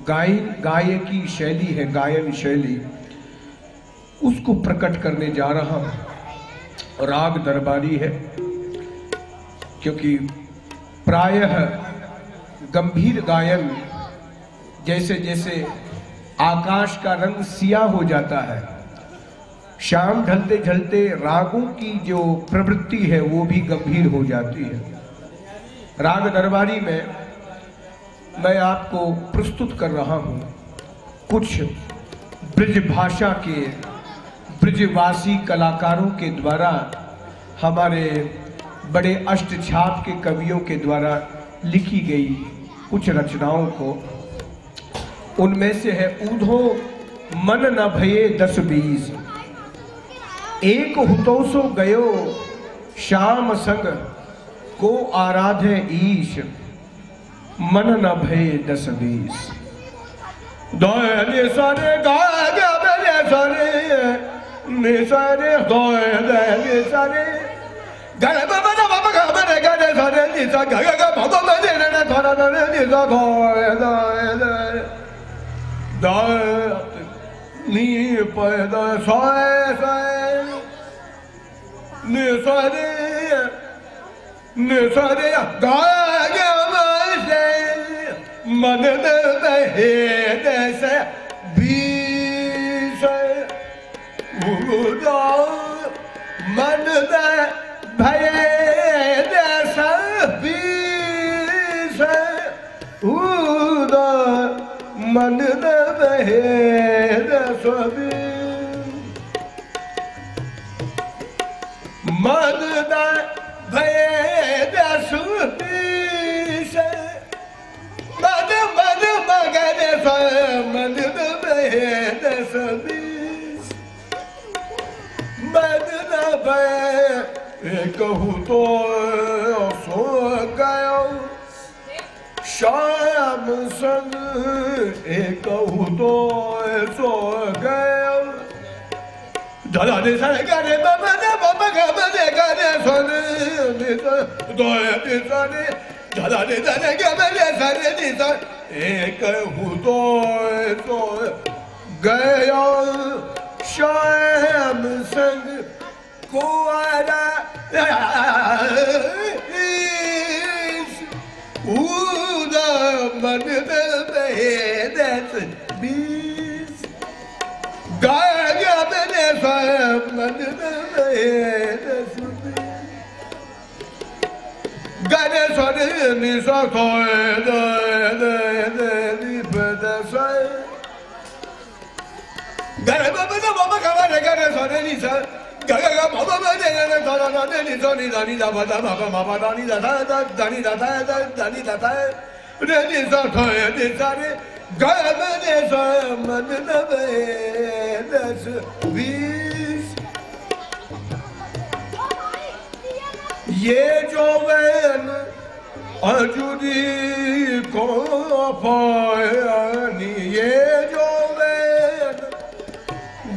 गायकी शैली है, गायन शैली, उसको प्रकट करने जा रहा हूं। राग दरबारी है, क्योंकि प्रायः गंभीर गायन जैसे जैसे आकाश का रंग सिया हो जाता है, शाम ढलते ढलते रागों की जो प्रवृत्ति है वो भी गंभीर हो जाती है। राग दरबारी में मैं आपको प्रस्तुत कर रहा हूं कुछ ब्रज भाषा के ब्रजवासी कलाकारों के द्वारा, हमारे बड़े अष्टछाप के कवियों के द्वारा लिखी गई कुछ रचनाओं को। उनमें से है ऊधो मन न भये 10-20, एक हुतो सो गयो श्याम संग को आराधे ईश, मन न भये 10-20। दोए सारे गा सारे निसारे दोए दे सारे गरे बाबा ना बाबा का बरे गरे सारे निसा गा गा बाबा में दे ने थोड़ा ने निसा दोए दोए दोए नी पैदा सोए सोए निसारे निसारे गा गा से मन दे हे दे मन दे भये दस 20, मन दे भये दस 20, मन दे भये दस 20, मन मन मगने मन दे भये दस 20, मन न भये कहूँ तो सो गयो श्याम संग, कहूँ तो सो गयो दादा ने सारे गाने बाबा ने बाबा का बने गाने सोने दोए निशाने दादा ने सारे गाने सारे निशाने कहूँ तो सो गयो श्याम संग को आरा उदा मन दे 10-20, गाया मैंने मन दे 10-20, गाने सोने निशा कोए दे बदसा गरे बाबा ना बाबा का बरे गरे सोने निशा गगा गा बाबा में दे ने थोड़ा ने निशा नि दानी दा बाबा बाबा दानी दा दानी दा दानी दा रे निशा कोए निशा रे गए मैंने सो मन नबे 10-20, ये जो वैन अजुदी को पानी, ये जो वैन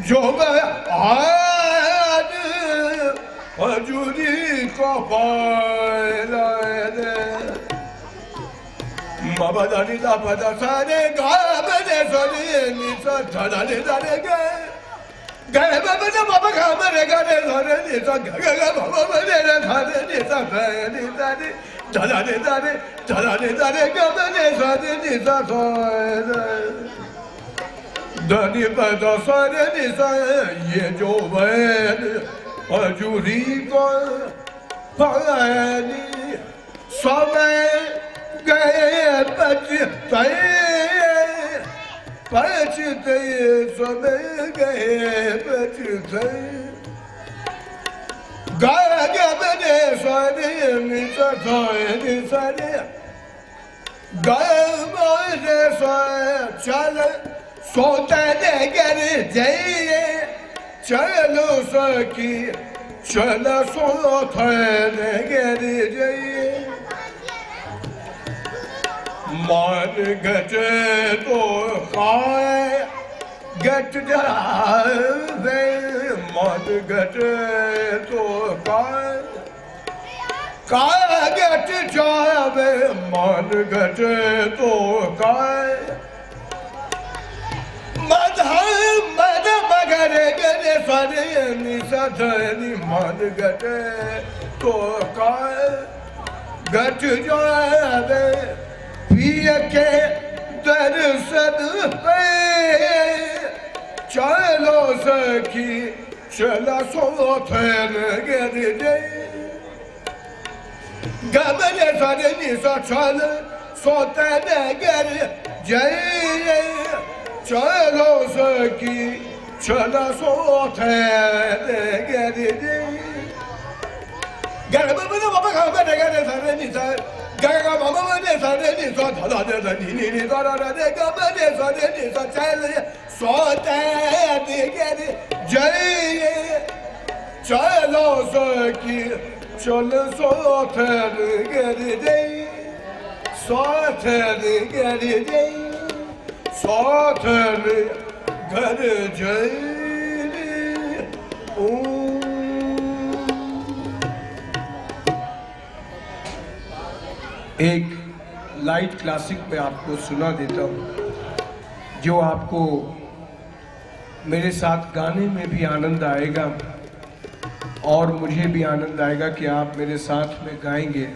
जो आज अजुदी को पाला बाबा दानी दा पदा सारे गा बने सोनी निशा छाड़ा ले जाने गए गए बाबा ना बाबा का मरे गाने सोने निशा गगा बाबा मरे रे खाने निशा गए निशा ने छाड़ा ले जाने गा बने सोनी निशा सोए दानी पदा सारे निशा, ये जो वैन अजूरी को पानी सोए गए पचते सब गए पचते गाया गया मैंने सोने निशा सोए गाया मैंने सोए चल सोते दे कर जाइए चलो सकी चला सो थे गिर जाइए मान गटे तो खाए गट जावे मान गटे तो खाए गट जावे मान गटे तो खाए मद मगर गरे सारे निशा धनी मान गटे तो खाए गट जावे पिया के दर्शन पे चलो सखी चला सो थे गिर जाए गबने सारे निशा चल सोते गिर जाए चलो सखी चला सो थे गिर जाए गरबा बाबा खाबे गिर सारे निशा गगा मामा ने सारे निशा धला दे नी नी दरा दे गबने सारे निशा चल सोते गिर जाए चलो सखी चल सोते गिर जाए सोते गिर जाए सोते गिर जाए एक लाइट क्लासिक पे आपको सुना देता हूँ जो आपको मेरे साथ गाने में भी आनंद आएगा और मुझे भी आनंद आएगा कि आप मेरे साथ में गाएंगे।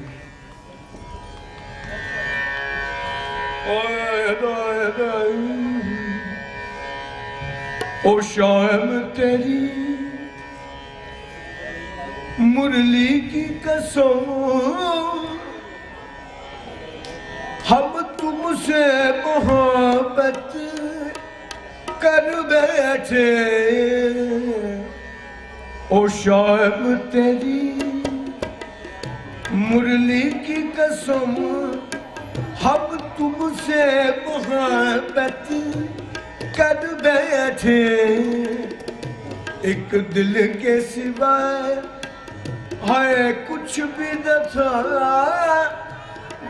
ओ शाम तेरी मुरली की कसम हम तुमसे मोहब्बत कर बैठे ओ शाम तेरी मुरली की कसम हम तुमसे मोहब्बत कर बैठे एक दिल के सिवा है कुछ भी न था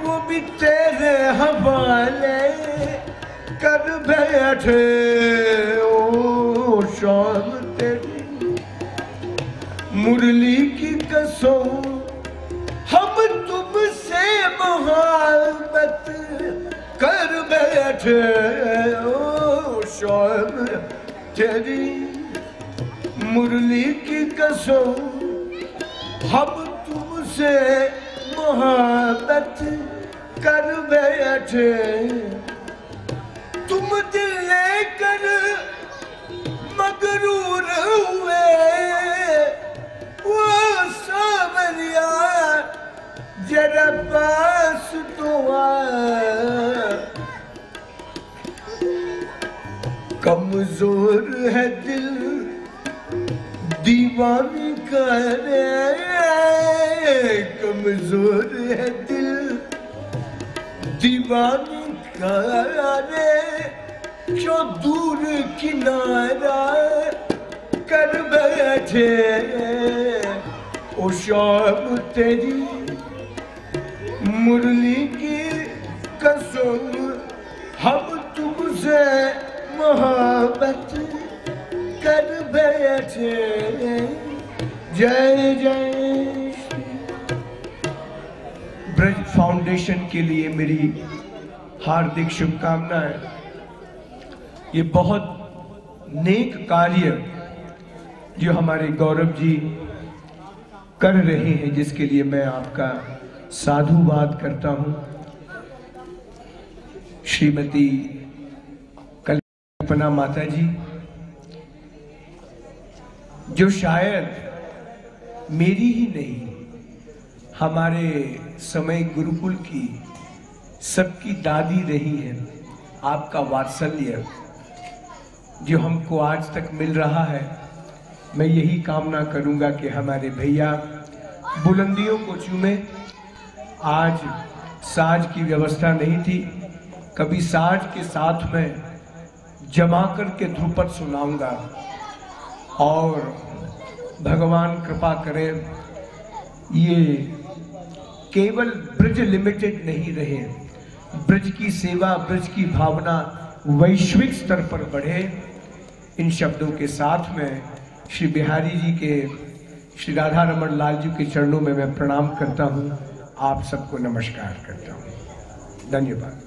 वो भी तेरे हवाले कर बैठे ओ शाम तेरी मुरली की कसम हम तुमसे मोहब्बत कर बैठे ओ शाम तेरी मुरली की कसम हम तुमसे मोहब्बत कर बैठे तुम दिल लेकर मगरूर हुए वो सावरिया जरा पास तो आ कमजोर है दिल दीवानी करे कमजोर है दिल दीवानी करे जो दूर किनारा कर बैठे ओ शाम तेरी मुरली की कसम हम तुमसे मोहब्बत कर बैठे जय जय ब्रज फाउंडेशन के लिए मेरी हार्दिक शुभकामनाएं। ये बहुत नेक कार्य जो हमारे गौरव जी कर रहे हैं जिसके लिए मैं आपका साधुवाद करता हूं। श्रीमती कल्पना माता जी जो शायद मेरी ही नहीं हमारे समय गुरुकुल की सबकी दादी रही है। आपका वात्सल्य जो हमको आज तक मिल रहा है मैं यही कामना करूंगा कि हमारे भैया बुलंदियों को चूमे। आज साज की व्यवस्था नहीं थी, कभी साज के साथ में जमा करके ध्रुपद सुनाऊंगा और भगवान कृपा करें ये केवल ब्रज लिमिटेड नहीं रहे, ब्रज की सेवा, ब्रज की भावना वैश्विक स्तर पर बढ़े। इन शब्दों के साथ में श्री बिहारी जी के, श्री राधा रमन लाल जी के चरणों में मैं प्रणाम करता हूँ। आप सबको नमस्कार करता हूँ। धन्यवाद।